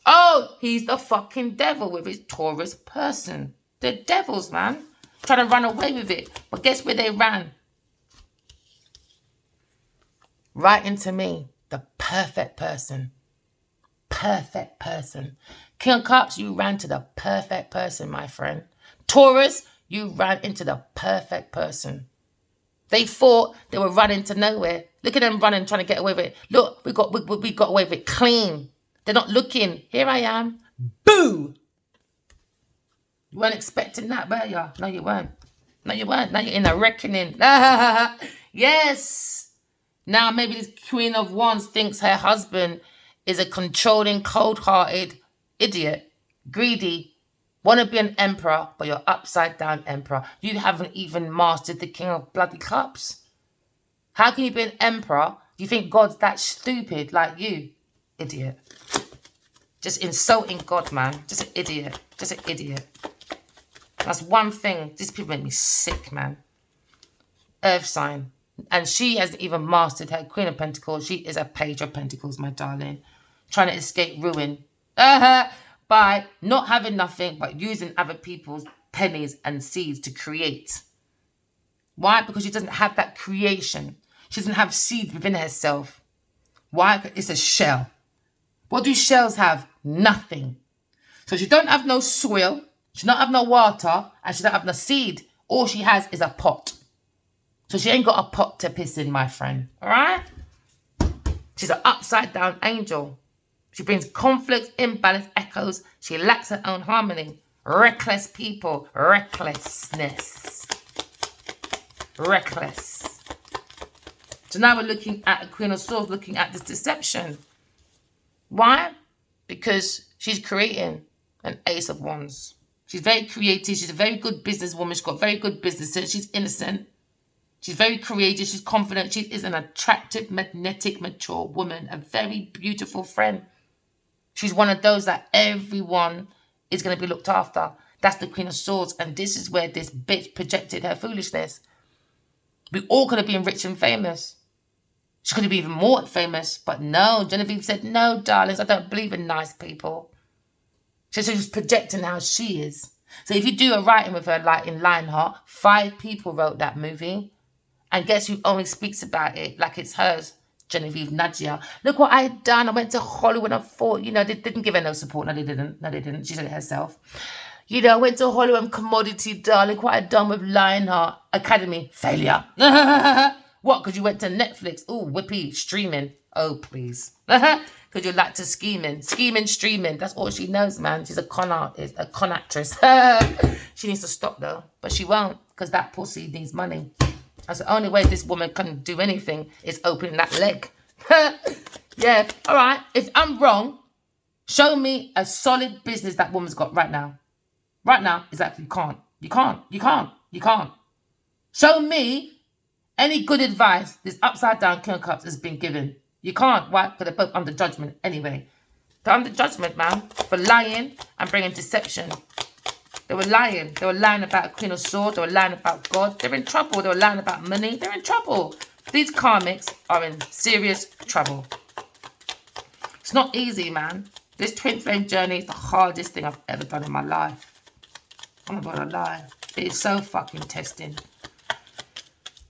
Oh, he's the fucking devil with his Taurus person. They're devils, man. Trying to run away with it. But guess where they ran? Right into me. The perfect person. Perfect person. King of Cups, you ran to the perfect person, my friend. Taurus, you ran into the perfect person. They thought they were running to nowhere. Look at them running, trying to get away with it. Look, we got away with it clean. They're not looking. Here I am. Boo! You weren't expecting that, were you? No, you weren't. No, you weren't. Now you're in a reckoning. Yes. Now maybe this Queen of Wands thinks her husband is a controlling, cold-hearted idiot, greedy, want to be an emperor, but you're upside down emperor. You haven't even mastered the King of Bloody Cups. How can you be an emperor? Do you think God's that stupid like you? Idiot. Just insulting God, man. Just an idiot. Just an idiot. That's one thing. These people make me sick, man. Earth sign. And she hasn't even mastered her Queen of Pentacles. She is a Page of Pentacles, my darling. Trying to escape ruin. By not having nothing, but using other people's pennies and seeds to create. Why? Because she doesn't have that creation. She doesn't have seed within herself. Why? It's a shell. What do shells have? Nothing. So she don't have no soil. She don't have no water. And she don't have no seed. All she has is a pot. So she ain't got a pot to piss in, my friend. All right? She's an upside down angel. She brings conflict, imbalance, echoes. She lacks her own harmony. Reckless people. Recklessness. Reckless. So now we're looking at a Queen of Swords, looking at this deception. Why? Because she's creating an Ace of Wands. She's very creative. She's a very good businesswoman. She's got very good business sense. She's innocent. She's very courageous. She's confident. She is an attractive, magnetic, mature woman. A very beautiful friend. She's one of those that everyone is going to be looked after. That's the Queen of Swords. And this is where this bitch projected her foolishness. We all could have been rich and famous. She could have been even more famous. But no, Genevieve said, no, darlings, I don't believe in nice people. So she was projecting how she is. So if you do a writing with her, like in Lionheart, 5 people wrote that movie. And guess who only speaks about it like it's hers? Genevieve Nadia. Look what I had done. I went to Hollywood. I thought, they didn't give her no support. No, they didn't. No, they didn't. She did it herself. I went to Hollywood and commodity, darling. Look what I had done with Lionheart Academy. Failure. What? Because you went to Netflix. Oh, whippy. Streaming. Oh, please. Because you like to scheming. Scheming, streaming. That's all she knows, man. She's a con artist, a con actress. She needs to stop, though. But she won't, because that pussy needs money. That's the only way this woman can do anything is opening that leg. Yeah, all right. If I'm wrong, show me a solid business that woman's got right now. Right now, exactly. You can't. You can't. You can't. You can't. Show me any good advice this upside down King of Cups has been given. You can't. Why? Because they're both under judgment anyway. They're under judgment, man, for lying and bringing deception. They were lying. They were lying about Queen of Swords. They were lying about God. They're in trouble. They were lying about money. They're in trouble. These karmics are in serious trouble. It's not easy, man. This twin flame journey is the hardest thing I've ever done in my life. I'm not gonna lie. It is so fucking testing.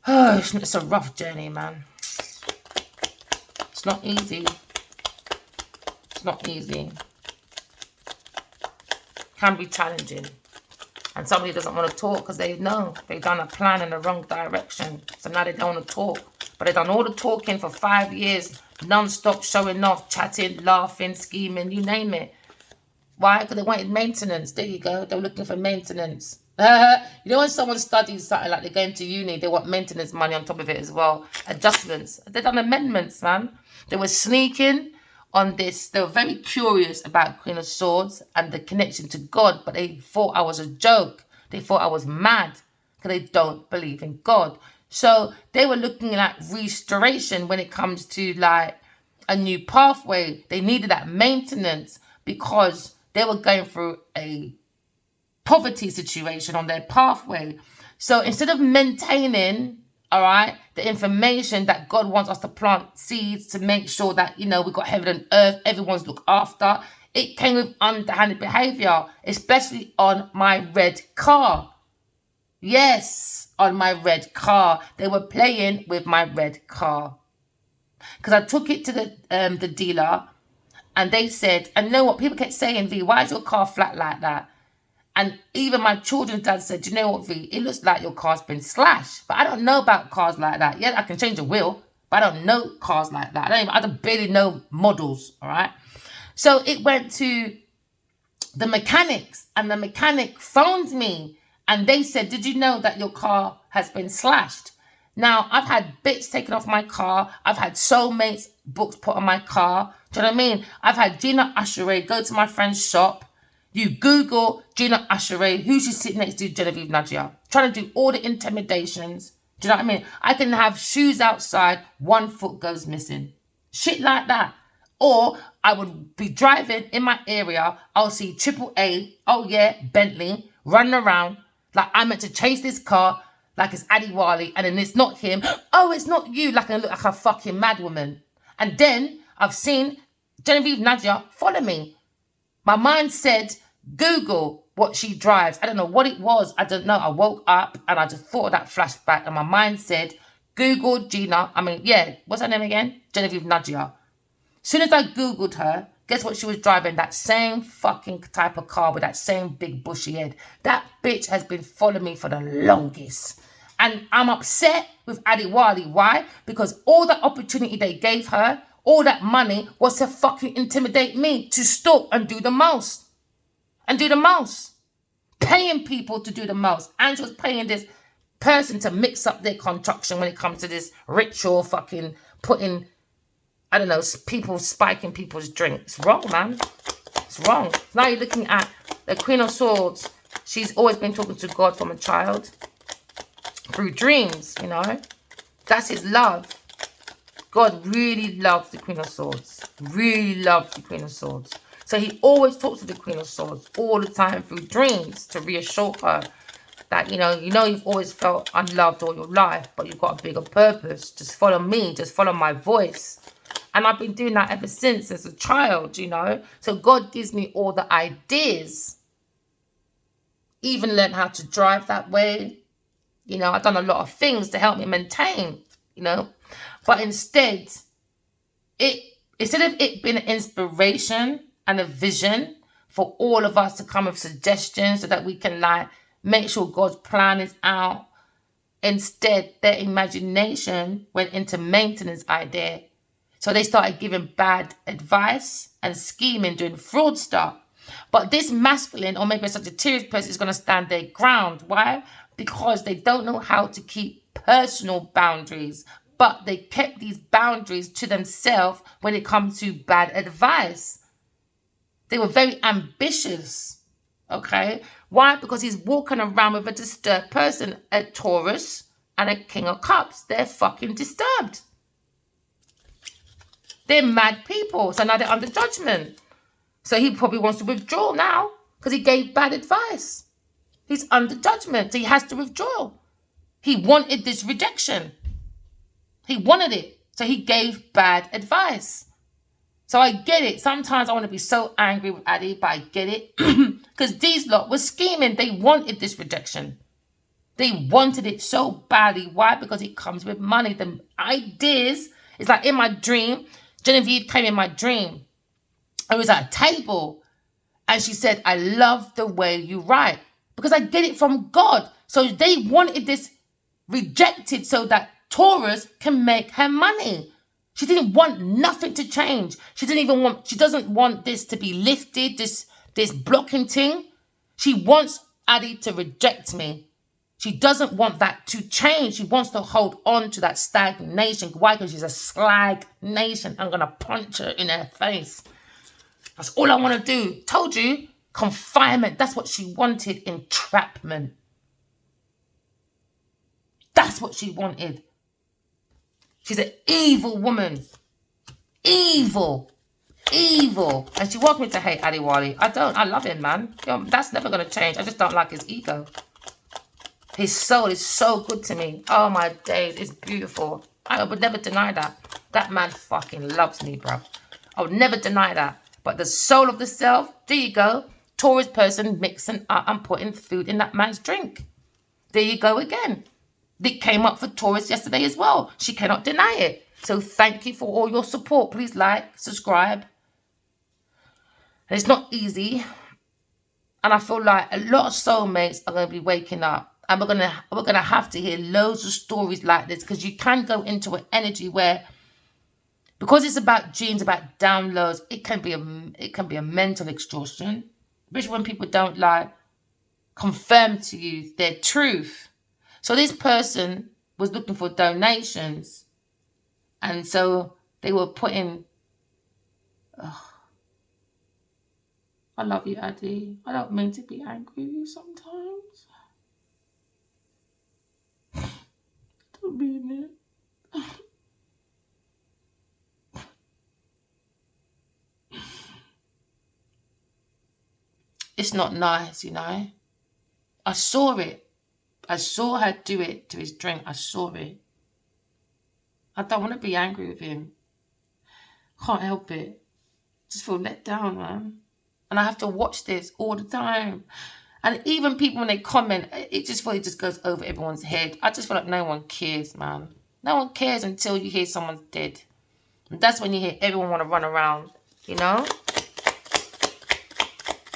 Oh, it's a rough journey, man. It's not easy. It's not easy. Can be challenging. And somebody doesn't want to talk because they know they've done a plan in the wrong direction. So now they don't want to talk. But they've done all the talking for 5 years, non-stop showing off, chatting, laughing, scheming, you name it. Why? Because they wanted maintenance. There you go. They were looking for maintenance. When someone studies something like they're going to uni, they want maintenance money on top of it as well. Adjustments. They've done amendments, man. They were sneaking on this. They were very curious about Queen of Swords and the connection to God, but they thought I was a joke. They thought I was mad because they don't believe in God. So they were looking at restoration when it comes to like a new pathway. They needed that maintenance because they were going through a poverty situation on their pathway. So instead of maintaining, all right, the information that God wants us to plant seeds to make sure that, we got heaven and earth, everyone's looked after, it came with underhanded behavior, especially on my red car. Yes, on my red car. They were playing with my red car. Because I took it to the dealer and they said, and you know what, people kept saying, V, why is your car flat like that? And even my children's dad said, you know what, V, it looks like your car's been slashed. But I don't know about cars like that. Yeah, I can change a wheel, but I don't know cars like that. I don't barely know models, all right? So it went to the mechanics, and the mechanic phoned me, and they said, did you know that your car has been slashed? Now, I've had bits taken off my car. I've had soulmates books put on my car. Do you know what I mean? I've had Gina Usheray go to my friend's shop. You Google Gina Usheray, who she's sitting next to, Genevieve Nadia, trying to do all the intimidations. Do you know what I mean? I can have shoes outside, 1 foot goes missing. Shit like that. Or I would be driving in my area, I'll see AAA, oh yeah, Bentley, running around like I'm meant to chase this car like it's Addy Wally, and then it's not him. Oh, it's not you, like I look like a fucking madwoman. And then I've seen Genevieve Nadia follow me. My mind said, Google what she drives. I don't know what it was. I don't know. I woke up and I just thought of that flashback, and my mind said, Google what's her name again? Genevieve Nadia. As soon as I Googled her, guess what she was driving? That same fucking type of car with that same big bushy head. That bitch has been following me for the longest. And I'm upset with Addy Wali. Why? Because all the opportunity they gave her, all that money was to fucking intimidate me, to stalk and do the most. And do the most. Paying people to do the most. And she was paying this person to mix up their concoction when it comes to this ritual fucking putting, I don't know, people spiking people's drinks. It's wrong, man. It's wrong. Now you're looking at the Queen of Swords. She's always been talking to God from a child. Through dreams, you know. That's his love. God really loves the Queen of Swords. Really loves the Queen of Swords. So he always talks to the Queen of Swords all the time through dreams to reassure her that, you know you've always felt unloved all your life, but you've got a bigger purpose. Just follow me. Just follow my voice. And I've been doing that ever since as a child, you know. So God gives me all the ideas. Even learned how to drive that way. You know, I've done a lot of things to help me maintain, you know. But instead of it being an inspiration and a vision for all of us to come with suggestions so that we can like make sure God's plan is out, instead their imagination went into maintenance idea. So they started giving bad advice and scheming, doing fraud stuff. But this masculine or maybe a Sagittarius person is going to stand their ground. Why? Because they don't know how to keep personal boundaries, but they kept these boundaries to themselves when it comes to bad advice. They were very ambitious, okay? Why? Because he's walking around with a disturbed person, a Taurus and a King of Cups. They're fucking disturbed. They're mad people, so now they're under judgment. So he probably wants to withdraw now because he gave bad advice. He's under judgment, so he has to withdraw. He wanted this rejection. He wanted it, so he gave bad advice. So I get it. Sometimes I want to be so angry with Addy, but I get it. Because these lot were scheming. They wanted this rejection. They wanted it so badly. Why? Because it comes with money. The ideas, it's like in my dream, Genevieve came in my dream. I was at a table and she said, I love the way you write. Because I get it from God. So they wanted this rejected so that Taurus can make her money. She didn't want nothing to change. She doesn't want this to be lifted, this blocking thing. She wants Addy to reject me. She doesn't want that to change. She wants to hold on to that stagnation. Why? Because she's a slag nation. I'm going to punch her in her face. That's all I want to do. Told you, confinement. That's what she wanted. Entrapment. That's what she wanted. She's an evil woman. Evil. Evil. And she wants me to hate Addy Wali. I love him, man. That's never going to change. I just don't like his ego. His soul is so good to me. Oh, my days. It's beautiful. I would never deny that. That man fucking loves me, bro. I would never deny that. But the soul of the self, there you go. Taurus person mixing up and putting food in that man's drink. There you go again. It came up for Taurus yesterday as well. She cannot deny it. So thank you for all your support. Please like, subscribe. And it's not easy. And I feel like a lot of soulmates are going to be waking up, and we're gonna have to hear loads of stories like this, because you can go into an energy where, because it's about dreams, about downloads, it can be a mental exhaustion, especially when people don't like confirm to you their truth. So this person was looking for donations, and so they were putting, oh, I love you, Addy. I don't mean to be angry with you sometimes. I don't mean it. It's not nice, you know. I saw it. I saw her do it to his drink. I saw it. I don't want to be angry with him. Can't help it. Just feel let down, man. And I have to watch this all the time. And even people, when they comment, it just goes over everyone's head. I just feel like no one cares, man. No one cares until you hear someone's dead. And that's when you hear everyone want to run around, you know?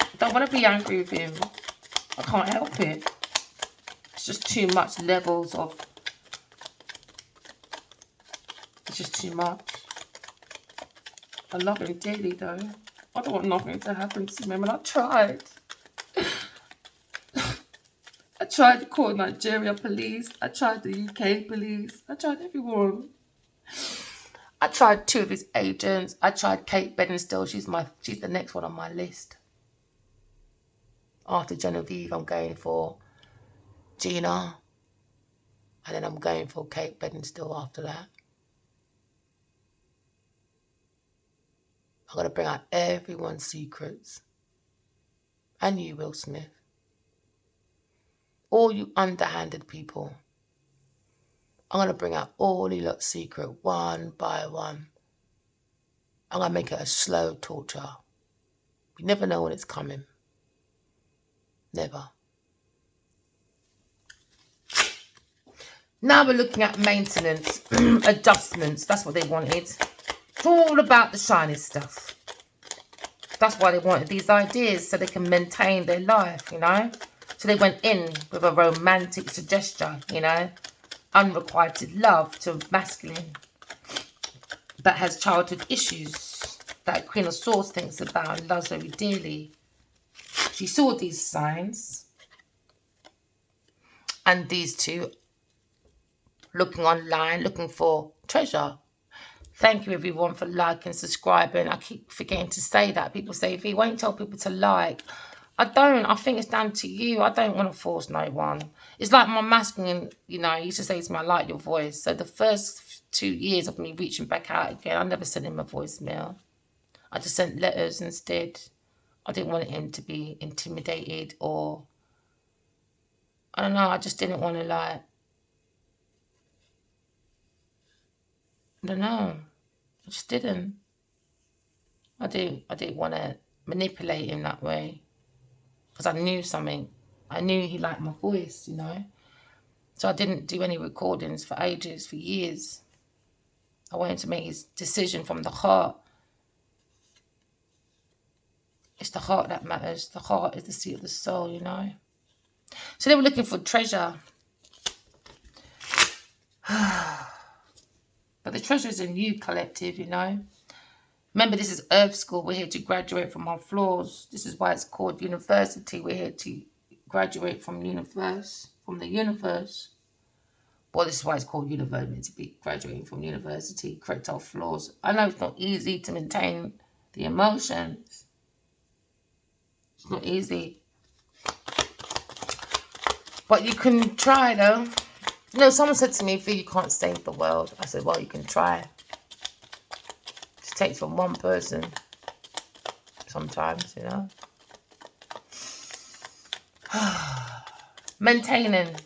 I don't want to be angry with him. I can't help it. It's just too much levels of... It's just too much. I love him dearly, though. I don't want nothing to happen to him, and I tried. I tried to call Nigeria police. I tried the UK police. I tried everyone. I tried 2 of his agents. I tried Kate Bedingfield. She's the next one on my list. After Genevieve, I'm going for Gina. And then I'm going for Kate Bedingfield after that. I'm going to bring out everyone's secrets. And you, Will Smith. All you underhanded people. I'm going to bring out all your lot's secret one by one. I'm going to make it a slow torture. You never know when it's coming. Never. Now we're looking at maintenance, adjustments. That's what they wanted. It's all about the shiny stuff. That's why they wanted these ideas, so they can maintain their life, you know. So they went in with a romantic suggestion, you know. Unrequited love to masculine that has childhood issues that Queen of Swords thinks about and loves very dearly. She saw these signs, and these two looking online, looking for treasure. Thank you everyone for liking, subscribing. I keep forgetting to say that. People say, V, won't tell people to like. I don't. I think it's down to you. I don't want to force no one. It's like my masculine, you know, he used to say to me, I like your voice. So the first 2 years of me reaching back out again, I never sent him a voicemail. I just sent letters instead. I didn't want him to be intimidated, or I don't know, I just didn't want to, like, I don't know. I just didn't. I didn't want to manipulate him that way, because I knew something. I knew he liked my voice, you know. So I didn't do any recordings for ages, for years. I wanted to make his decision from the heart. It's the heart that matters. The heart is the seat of the soul, you know. So they were looking for treasure. But the treasure is in you, collective, you know. Remember, this is Earth School. We're here to graduate from our flaws. This is why it's called university. We're here to graduate from the universe. Well, this is why it's called university, to be graduating from university, correct our flaws. I know it's not easy to maintain the emotions. It's not easy. But you can try, though. You know, someone said to me, "Fee, you can't save the world." I said, well, you can try. It just takes from one person sometimes, you know. Maintaining,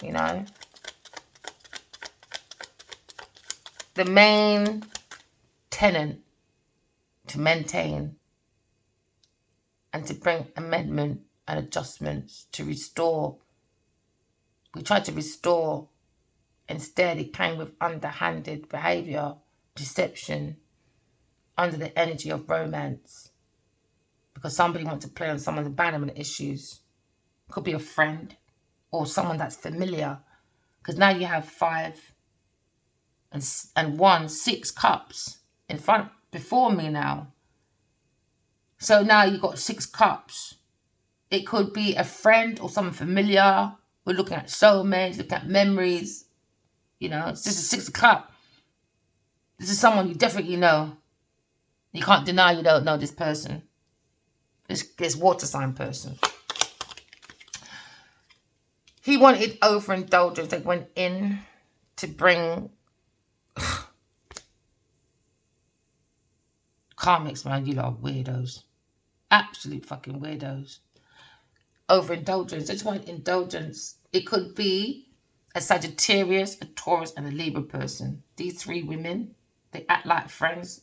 you know. The main tenet to maintain and to bring amendment and adjustments to restore. We tried to restore. Instead, it came with underhanded behaviour, deception, under the energy of romance. because somebody wants to play on someone's abandonment issues. Could be a friend or someone that's familiar. Because now you have 5 and 1, 6 cups in front before me now. So now you've got 6 cups. It could be a friend or someone familiar. We're looking at soulmates, looking at memories. You know, it's just a 6 cup. This is someone you definitely know. You can't deny you don't know this person. This water sign person. He wanted overindulgence. They went in to bring karmics, man. You lot are weirdos. Absolute fucking weirdos. Overindulgence. They just want indulgence. It could be a Sagittarius, a Taurus, and a Libra person. These 3 women, they act like friends.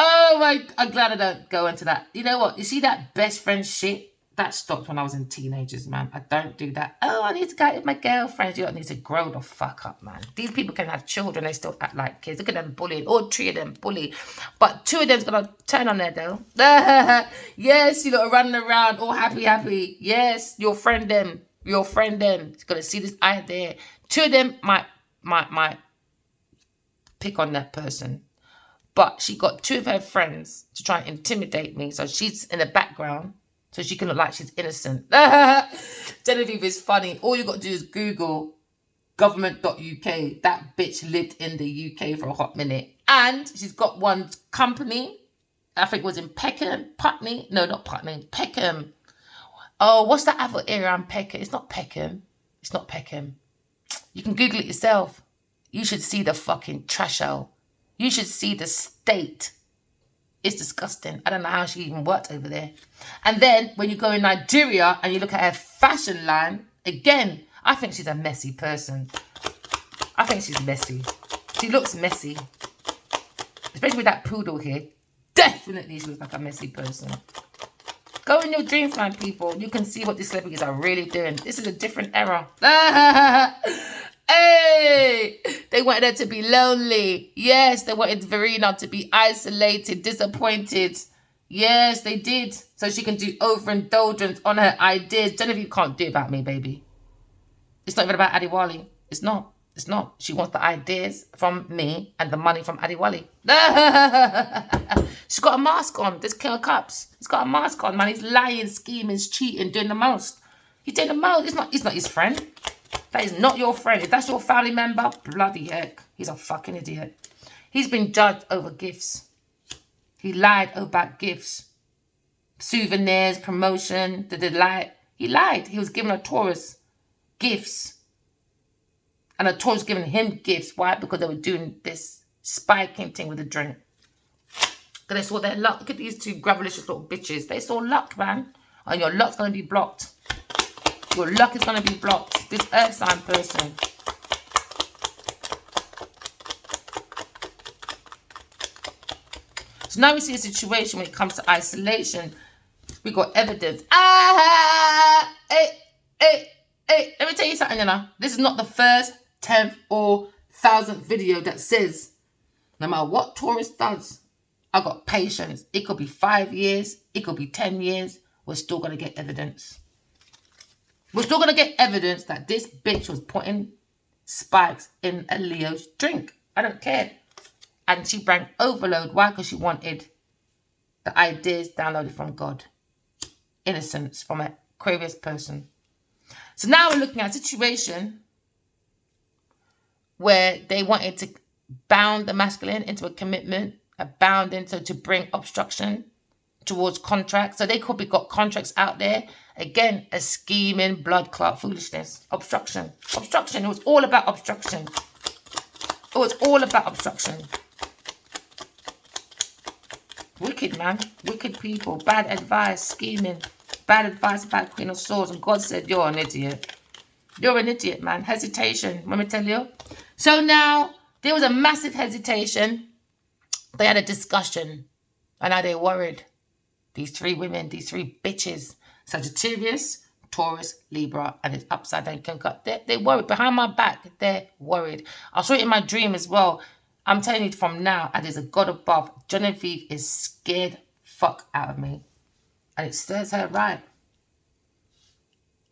Oh my, I'm glad I don't go into that. You know what? You see that best friend shit? That stopped when I was in teenagers, man. I don't do that. Oh, I need to go out with my girlfriends. You don't need to grow the fuck up, man. These people can have children. They still act like kids. Look at them bullying. All 3 of them bully. But 2 of them's going to turn on there, though. Yes, you lot are running around all happy. Yes, your friend them. Your friend them. He's going to see this eye there. 2 of them might pick on that person. But she got 2 of her friends to try and intimidate me. So she's in the background. So she can look like she's innocent. Genevieve is funny. All you got to do is Google government.uk. That bitch lived in the UK for a hot minute. And she's got one company. I think it was in Peckham. Putney. No, not Putney. Peckham. Oh, what's that other area in Peckham? It's not Peckham. It's not Peckham. You can Google it yourself. You should see the fucking trash hole. You should see the state. It's disgusting. I don't know how she even worked over there. And then when you go in Nigeria and you look at her fashion line, again, I think she's a messy person. I think she's messy. She looks messy. Especially with that poodle here. Definitely she looks like a messy person. Go in your dreams, man, people. You can see what these celebrities are really doing. This is a different era. Hey, they wanted her to be lonely. Yes, they wanted Verena to be isolated, disappointed. Yes, they did. So she can do overindulgence on her ideas. Genevieve can't do it about me, baby. It's not even about Adiwali. It's not. It's not. She wants the ideas from me and the money from Adiwali. She's got a mask on. This King of Cups. He's got a mask on, man. He's lying, scheming, cheating, doing the most. He's doing the most. He's not his friend. That is not your friend. If that's your family member, bloody heck. He's a fucking idiot. He's been judged over gifts. He lied about gifts. Souvenirs, promotion, the delight. He lied. He was giving a Taurus gifts. And a Taurus giving him gifts. Why? Because they were doing this spiking thing with a drink. Because they saw their luck. Look at these 2 gravelicious little bitches. They saw luck, man. And your luck's going to be blocked. Your luck is going to be blocked. This earth sign person. So now we see a situation when it comes to isolation. We got evidence. Hey. Let me tell you something, you know. This is not the first, 10th, or 1000th video that says, no matter what Taurus does, I got patience. It could be 5 years. It could be 10 years. We're still going to get evidence. We're still going to get evidence that this bitch was putting spikes in a Leo's drink. I don't care. And she drank overload. Why? Because she wanted the ideas downloaded from God. Innocence from an Aquarius person. So now we're looking at a situation where they wanted to bound the masculine into a commitment, a bounding, so to bring obstruction towards contracts. So they could be got contracts out there. Again, a scheming, blood clot, foolishness, obstruction. Obstruction. It was all about obstruction. It was all about obstruction. Wicked, man. Wicked people. Bad advice, scheming. Bad advice about Queen of Swords. And God said, you're an idiot. You're an idiot, man. Hesitation. Let me tell you. So now, there was a massive hesitation. They had a discussion. And now they're worried. These 3 women, these 3 bitches. Sagittarius, Taurus, Libra, and it's upside down. They're worried. Behind my back, they're worried. I saw it in my dream as well. I'm telling you from now, and there's a God above. Genevieve is scared fuck out of me. And it serves her right.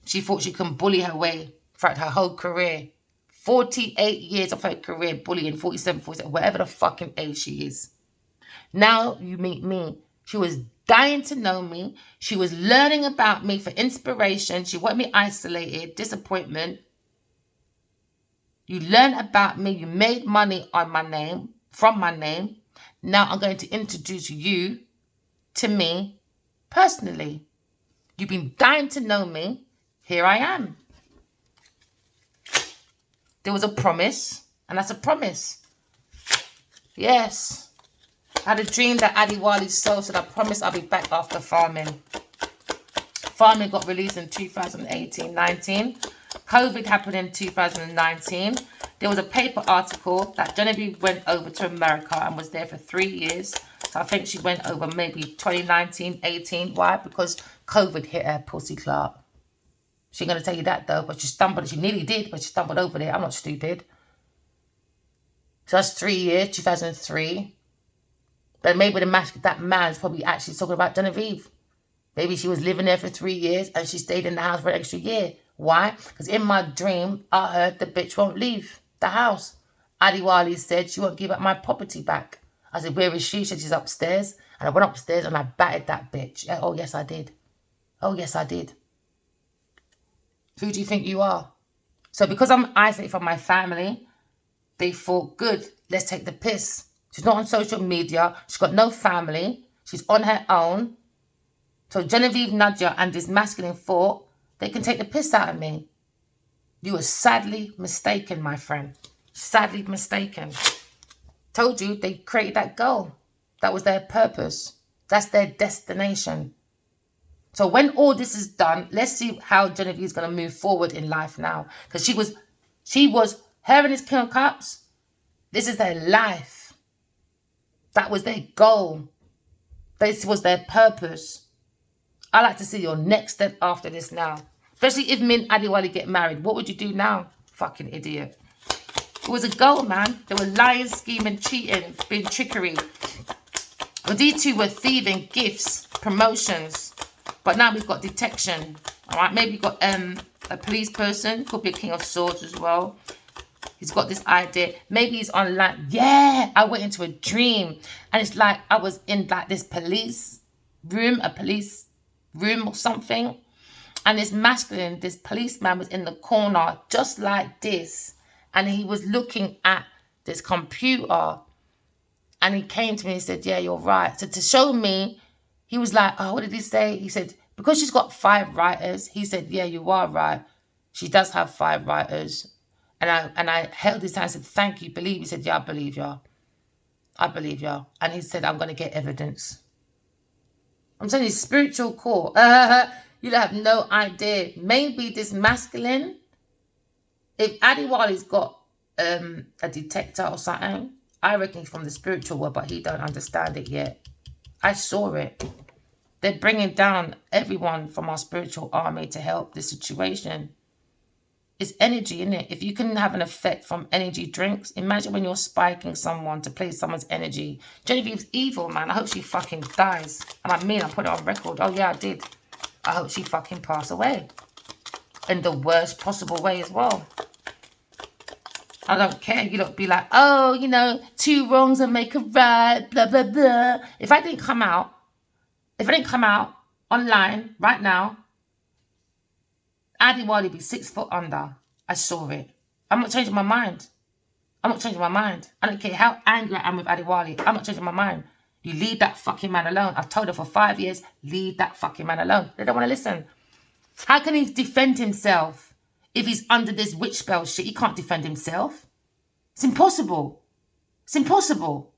She thought she can bully her way throughout her whole career. 48 years of her career bullying, 47, 47, whatever the fucking age she is. Now you meet me. She was dying to know me. She was learning about me for inspiration. She wanted me isolated, disappointment. You learn about me. You made money on my name, from my name. Now I'm going to introduce you to me personally. You've been dying to know me. Here I am. There was a promise, and that's a promise. Yes. I had a dream that Adiwali sold, so I promised I'll be back after farming. Farming got released in 2018-19. COVID happened in 2019. There was a paper article that Genevieve went over to America and was there for 3 years. So I think she went over maybe 2019-18. Why? Because COVID hit her, pussy clerk. She ain't going to tell you that though, but she stumbled. She nearly did, but she stumbled over there. I'm not stupid. So that's 3 years, 2003. But maybe that man's probably actually talking about Genevieve. Maybe she was living there for 3 years and she stayed in the house for an extra year. Why? Because in my dream, I heard the bitch won't leave the house. Adiwali said she won't give up my property back. I said, where is she? She said she's upstairs. And I went upstairs and I battered that bitch. Oh, yes, I did. Oh, yes, I did. Who do you think you are? So because I'm isolated from my family, they thought, good, let's take the piss. She's not on social media. She's got no family. She's on her own. So Genevieve Nadia and this masculine thought, they can take the piss out of me. You were sadly mistaken, my friend. Sadly mistaken. Told you they created that goal. That was their purpose. That's their destination. So when all this is done, let's see how Genevieve's going to move forward in life now. Because she was, her and his King of Cups, this is their life. That was their goal. This was their purpose. I like to see your next step after this now. Especially if me and Adiwali get married. What would you do now? Fucking idiot. It was a goal, man. They were lying, scheming, cheating, being trickery. Well, these two were thieving gifts, promotions. But now we've got detection. All right, maybe you've got a police person. Could be a King of Swords as well. He's got this idea. Maybe he's online. Yeah, I went into a dream. And it's like I was in like this police room, a police room or something. And this masculine, this policeman was in the corner just like this. And he was looking at this computer. And he came to me and said, yeah, you're right. So to show me, he was like, oh, what did he say? He said, because she's got 5 writers. He said, yeah, you are right. She does have 5 writers. And I held his hand and said, thank you, believe. He said, yeah, I believe you. I believe you. And he said, I'm going to get evidence. I'm telling you, spiritual core. You have no idea. Maybe this masculine, if Adiwali's got a detector or something, I reckon he's from the spiritual world, but he don't understand it yet. I saw it. They're bringing down everyone from our spiritual army to help this situation. It's energy, isn't it? If you can have an effect from energy drinks, imagine when you're spiking someone to play someone's energy. Genevieve's evil, man. I hope she fucking dies. And I mean, I put it on record. Oh, yeah, I did. I hope she fucking pass away. In the worst possible way as well. I don't care. You don't be like, oh, you know, 2 wrongs and make a right, blah, blah, blah. If I didn't come out online right now, Adiwali would be 6 foot under. I saw it. I'm not changing my mind. I'm not changing my mind. I don't care how angry I am with Adiwali. I'm not changing my mind. You leave that fucking man alone. I've told her for 5 years, leave that fucking man alone. They don't want to listen. How can he defend himself if he's under this witch spell shit? He can't defend himself. It's impossible. It's impossible.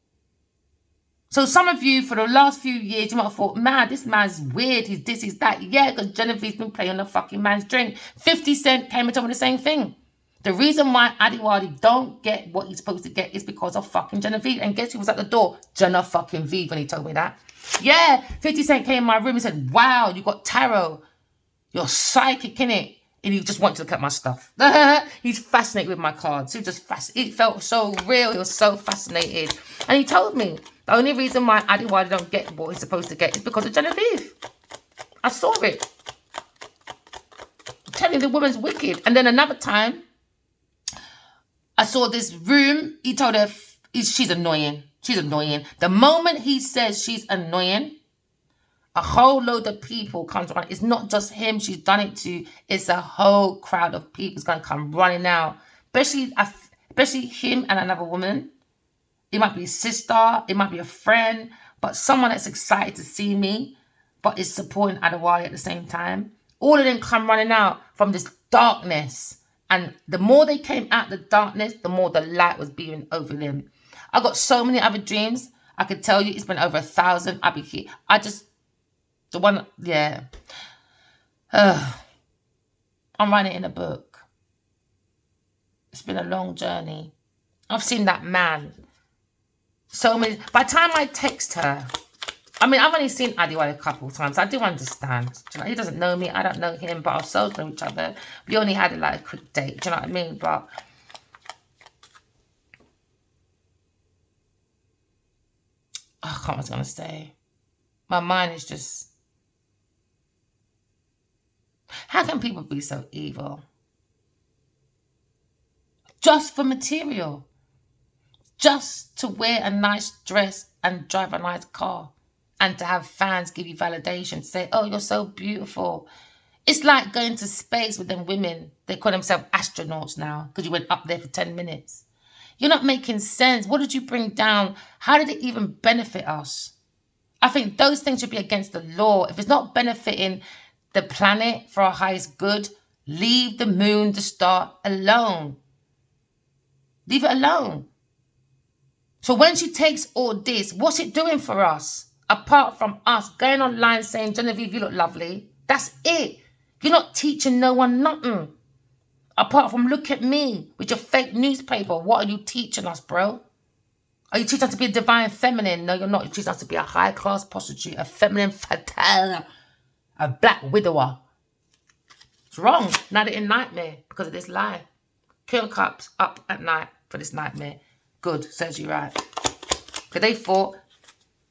So some of you, for the last few years, you might have thought, man, this man's weird. He's this, he's that. Yeah, because Genevieve's been playing the fucking man's drink. 50 Cent came and told me the same thing. The reason why Adiwali don't get what he's supposed to get is because of fucking Genevieve. And guess who was at the door? Jenna fucking Vive when he told me that. Yeah, 50 Cent came in my room and said, wow, you got tarot. You're psychic, innit? And he just wanted to look at my stuff. He's fascinated with my cards. It felt so real. He was so fascinated. And he told me The only reason why Adewale don't get what he's supposed to get is because of Genevieve. I saw it. I'm telling you, the woman's wicked. And then another time, I saw this room. He told her she's annoying. She's annoying. The moment he says she's annoying, a whole load of people comes around. It's not just him she's done it to. It's a whole crowd of people going to come running out. Especially him and another woman. It might be a sister. It might be a friend. But someone that's excited to see me, but is supporting Adewale at the same time. All of them come running out from this darkness. And the more they came out the darkness, the more the light was beaming over them. I got so many other dreams. I could tell you it's been over 1,000. I'll be here. Yeah. I'm writing it in a book. It's been a long journey. I've seen that man. So many. By the time I text her, I mean, I've only seen Adewale a couple of times. I do understand. Do you know, he doesn't know me. I don't know him. But our souls know each other. We only had a quick date. Do you know what I mean? But I can't know what I was going to say. My mind is just... How can people be so evil? Just for material. Just to wear a nice dress and drive a nice car. And to have fans give you validation. To say, oh, you're so beautiful. It's like going to space with them women. They call themselves astronauts now. Because you went up there for 10 minutes. You're not making sense. What did you bring down? How did it even benefit us? I think those things should be against the law. If it's not benefiting the planet for our highest good, leave the moon, the star alone. Leave it alone. So when she takes all this, what's it doing for us? Apart from us going online saying, Genevieve, you look lovely. That's it. You're not teaching no one nothing. Apart from look at me with your fake newspaper. What are you teaching us, bro? Are you teaching us to be a divine feminine? No, you're not. You're teaching us to be a high-class prostitute, a feminine fatale, a black widower. It's wrong. Now they're in nightmare because of this lie. Kill cups up at night for this nightmare. Good, serves you right. Because they thought,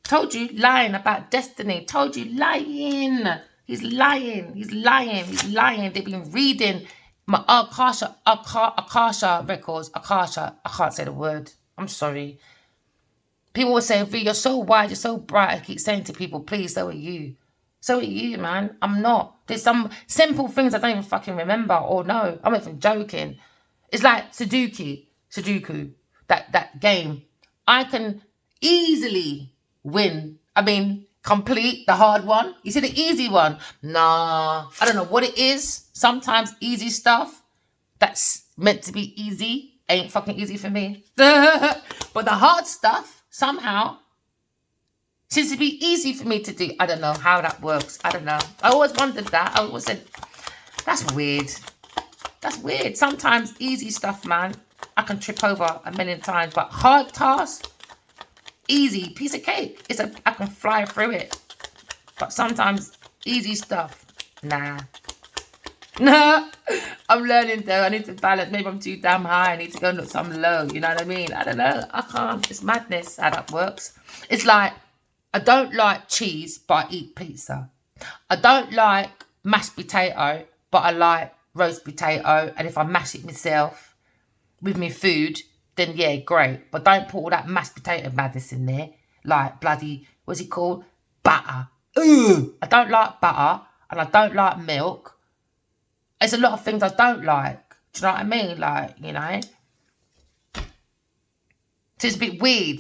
told you, lying about destiny. Told you, lying. He's lying. He's lying. He's lying. They've been reading my Akasha records. Akasha. I can't say the word. I'm sorry. People will say, V, you're so wide, you're so bright. I keep saying to people, please, so are you. So are you, man. I'm not. There's some simple things I don't even fucking remember or know. I'm not even joking. It's like Sudoku, that game. I can easily win. I mean, complete the hard one. You see the easy one? Nah, I don't know what it is. Sometimes easy stuff that's meant to be easy ain't fucking easy for me. But the hard stuff, somehow, seems to be easy for me to do. I don't know how that works. I don't know. I always wondered that. I always said, that's weird. That's weird. Sometimes easy stuff, man, I can trip over a million times. But hard tasks, easy, piece of cake. I can fly through it. But sometimes easy stuff, nah. Nah, I'm learning though. I need to balance. Maybe I'm too damn high. I need to go and look some low. You know what I mean? I don't know. I can't. It's madness how that works. It's like, I don't like cheese, but I eat pizza. I don't like mashed potato, but I like roast potato. And if I mash it myself with my food, then yeah, great. But don't put all that mashed potato madness in there. Like bloody, what's it called? Butter. Ugh. I don't like butter. And I don't like milk. There's a lot of things I don't like. Do you know what I mean? Like, you know. So it's a bit weird.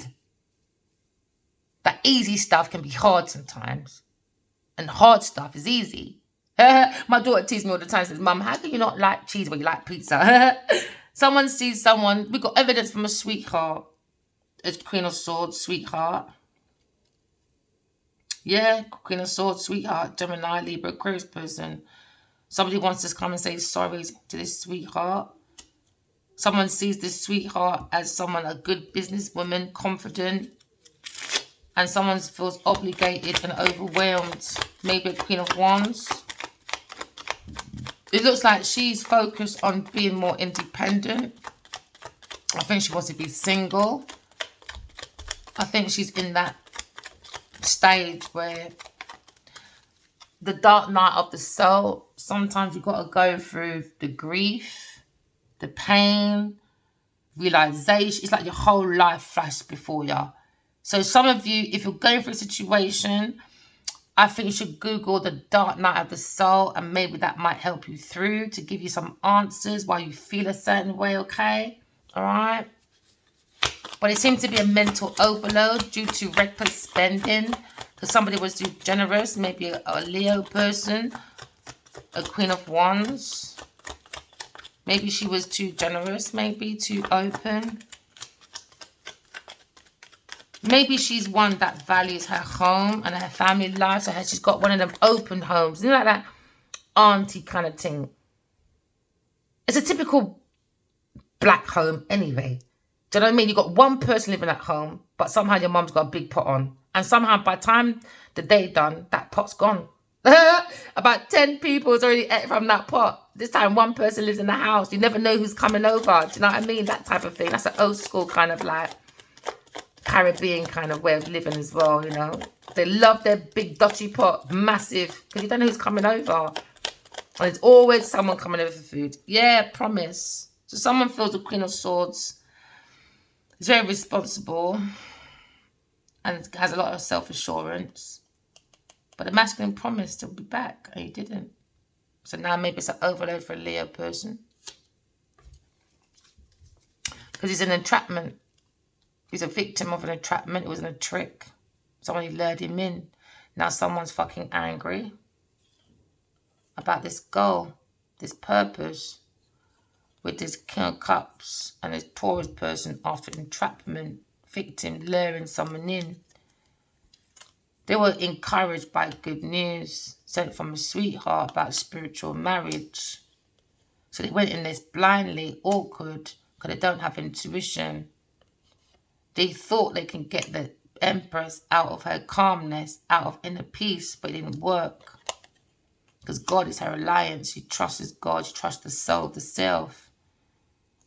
That easy stuff can be hard sometimes. And hard stuff is easy. My daughter teases me all the time. Says, Mum, how can you not like cheese when you like pizza? Someone sees someone. We got evidence from a sweetheart. It's Queen of Swords, sweetheart. Yeah, Queen of Swords, sweetheart. Gemini, Libra, Aquarius person. Somebody wants to come and say sorry to this sweetheart. Someone sees this sweetheart as someone, a good businesswoman, confident. And someone feels obligated and overwhelmed. Maybe a Queen of Wands. It looks like she's focused on being more independent. I think she wants to be single. I think think she's in that stage where the dark night of the soul, sometimes you've got to go through the grief, the pain, realization. It's like your whole life flashed before you. So some of you, if you're going through a situation, I think you should Google the dark night of the soul, and maybe that might help you through to give you some answers why you feel a certain way, okay? All right? But it seems to be a mental overload due to reckless spending. Because somebody was too generous, maybe a Leo person, a Queen of Wands. Maybe she was too generous, maybe too open. Maybe she's one that values her home and her family life. So she's got one of them open homes. You know, like that auntie kind of thing. It's a typical black home anyway. Do you know what I mean? You've got one person living at home, but somehow your mum's got a big pot on. And somehow by the time the day done, that pot's gone. About 10 people has already ate from that pot. This time one person lives in the house. You never know who's coming over. Do you know what I mean? That type of thing. That's an old school kind of like Caribbean kind of way of living as well, you know. They love their big dutchy pot, massive, because you don't know who's coming over. And there's always someone coming over for food. Yeah, promise. So someone feels the Queen of Swords. Is very responsible and has a lot of self-assurance. But the masculine promised to be back and he didn't. So now maybe it's an overload for a Leo person. Because he's an entrapment. He's a victim of an entrapment. It wasn't a trick. Somebody lured him in. Now someone's fucking angry about this goal, this purpose, with this King of Cups and this Taurus person after entrapment, victim luring someone in. They were encouraged by good news sent from a sweetheart about spiritual marriage. So they went in this blindly, awkward, because they don't have intuition. They thought they can get the Empress out of her calmness, out of inner peace, but it didn't work. Because God is her alliance. She trusts God. She trusts the soul, the self.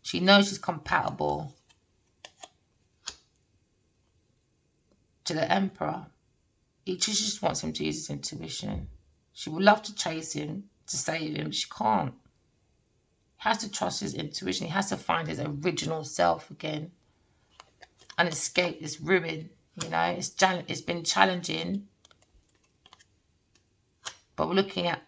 She knows she's compatible to the Emperor. She just wants him to use his intuition. She would love to chase him, to save him, but she can't. He has to trust his intuition. He has to find his original self again and escape this ruin. You know, it's been challenging, but we're looking at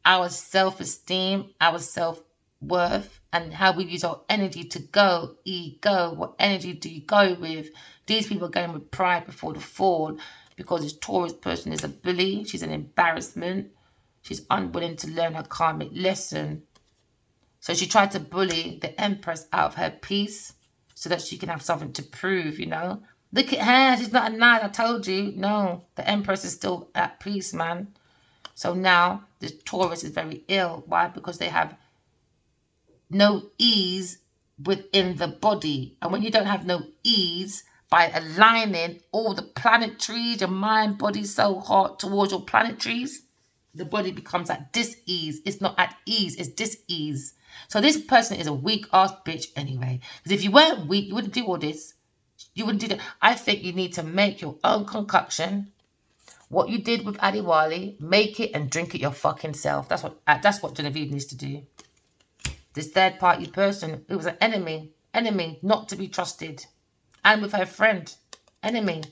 our self-esteem, our self-worth, and how we use our energy to go, ego. What energy do you go with? These people are going with pride before the fall because this Taurus person is a bully. She's an embarrassment. She's unwilling to learn her karmic lesson. So she tried to bully the Empress out of her peace so that she can have something to prove, you know. Look at her. She's not a nice. I told you. No, the Empress is still at peace, man. So now the Taurus is very ill. Why? Because they have no ease within the body. And when you don't have no ease, by aligning all the planetaries, your mind, body, soul, heart towards your planetaries, the body becomes at dis-ease. It's not at ease, it's dis-ease. So this person is a weak-ass bitch anyway. Because if you weren't weak, you wouldn't do all this. You wouldn't do that. I think you need to make your own concoction. What you did with Adiwali, make it and drink it your fucking self. That's what Genevieve needs to do. This third-party person, it was an enemy, not to be trusted. And with her friend, enemy.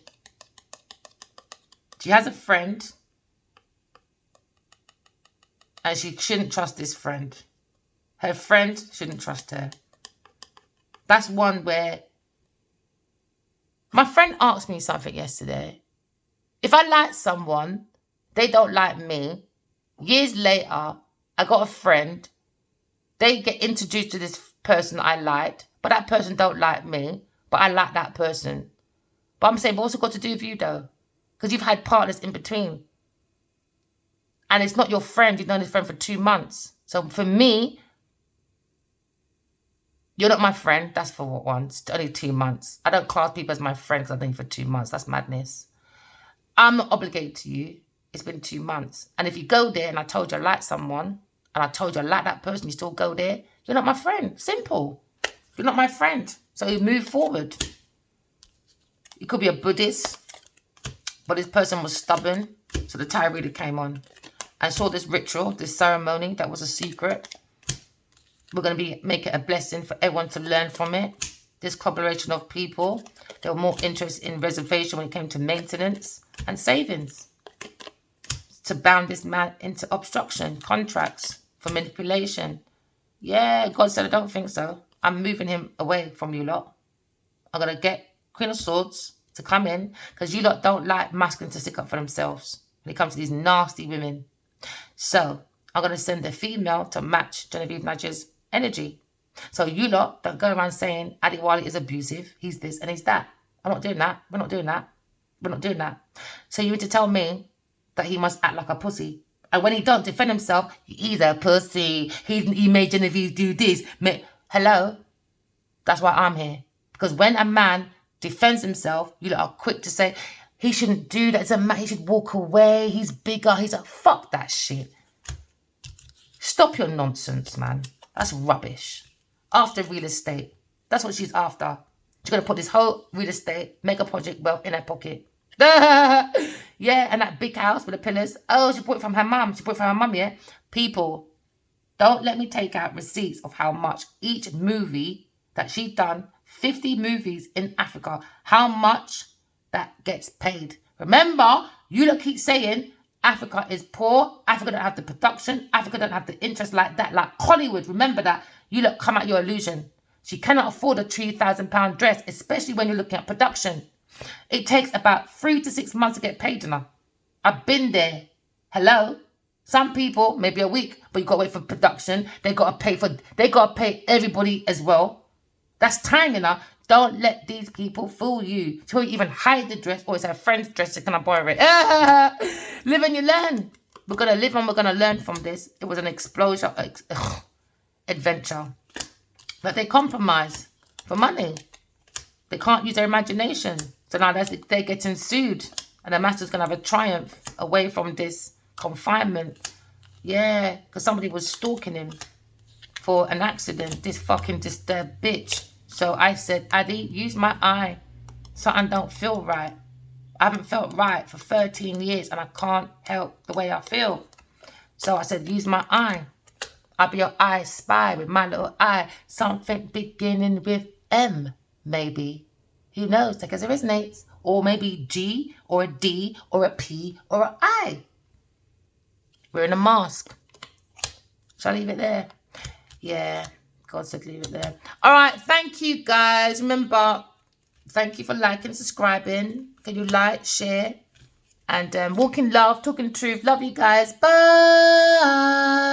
She has a friend, and she shouldn't trust this friend. Her friend shouldn't trust her. That's one where... My friend asked me something yesterday. If I like someone, they don't like me. Years later, I got a friend. They get introduced to this person I liked, but that person don't like me. But I like that person. But I'm saying, what's it got to do with you, though? Because you've had partners in between. And it's not your friend. You've known this friend for 2 months. So for me, you're not my friend. That's for what one? It's only 2 months. I don't class people as my friend because I've known you for 2 months. That's madness. I'm not obligated to you. It's been 2 months. And if you go there and I told you I like someone, and I told you I like that person, you still go there, you're not my friend. Simple. You're not my friend. So you move forward. He could be a Buddhist, but this person was stubborn. So the tarot reader came on and saw this ritual, this ceremony that was a secret. We're going to make it a blessing for everyone to learn from it. This collaboration of people, they were more interested in reservation when it came to maintenance and savings. To bound this man into obstruction, contracts for manipulation. Yeah, God said, I don't think so. I'm moving him away from you lot. I'm going to get Queen of Swords to come in because you lot don't like masculine to stick up for themselves when it comes to these nasty women. So I'm going to send a female to match Genevieve Nudge's energy. So you lot don't go around saying Adewale is abusive. He's this and he's that. I'm not doing that. We're not doing that. We're not doing that. So you need to tell me that he must act like a pussy. And when he don't defend himself, he's a pussy. He made Genevieve do this. Hello? That's why I'm here. Because when a man defends himself, you lot are quick to say, he shouldn't do that. It's a man. He should walk away. He's bigger. He's a... Fuck that shit. Stop your nonsense, man. That's rubbish. After real estate. That's what she's after. She's going to put this whole real estate, mega project wealth in her pocket. Yeah, and that big house with the pillars. Oh, she bought it from her mum. She bought it from her mum, yeah? People, don't let me take out receipts of how much each movie that she done, 50 movies in Africa, how much that gets paid. Remember, you lot keep saying Africa is poor. Africa don't have the production. Africa don't have the interest like that, like Hollywood. Remember that. You lot come at your illusion. She cannot afford a £3,000 dress, especially when you're looking at production. It takes about 3 to 6 months to get paid enough. I've been there. Hello? Some people, maybe a week, but you got to wait for production. They got to pay everybody as well. That's time enough. Don't let these people fool you. She won't even hide the dress, or it's her friend's dress. She cannot borrow it. Live and you learn. We're going to live and we're going to learn from this. It was an explosion, adventure. But they compromise for money. They can't use their imagination. So now they're getting sued. And the master's going to have a triumph away from this confinement. Yeah, because somebody was stalking him for an accident. This fucking disturbed bitch. So I said, Addy, use my eye. Something don't feel right. I haven't felt right for 13 years and I can't help the way I feel. So I said, use my eye. I'll be your eye spy with my little eye. Something beginning with M, maybe. Who knows? Because it resonates. Or maybe G, or a D, or a P, or an I. We're in a mask. Shall I leave it there? Yeah, God said leave it there. All right, thank you, guys. Remember, thank you for liking, subscribing. Can you like, share? And walk in love, talking truth. Love you guys. Bye.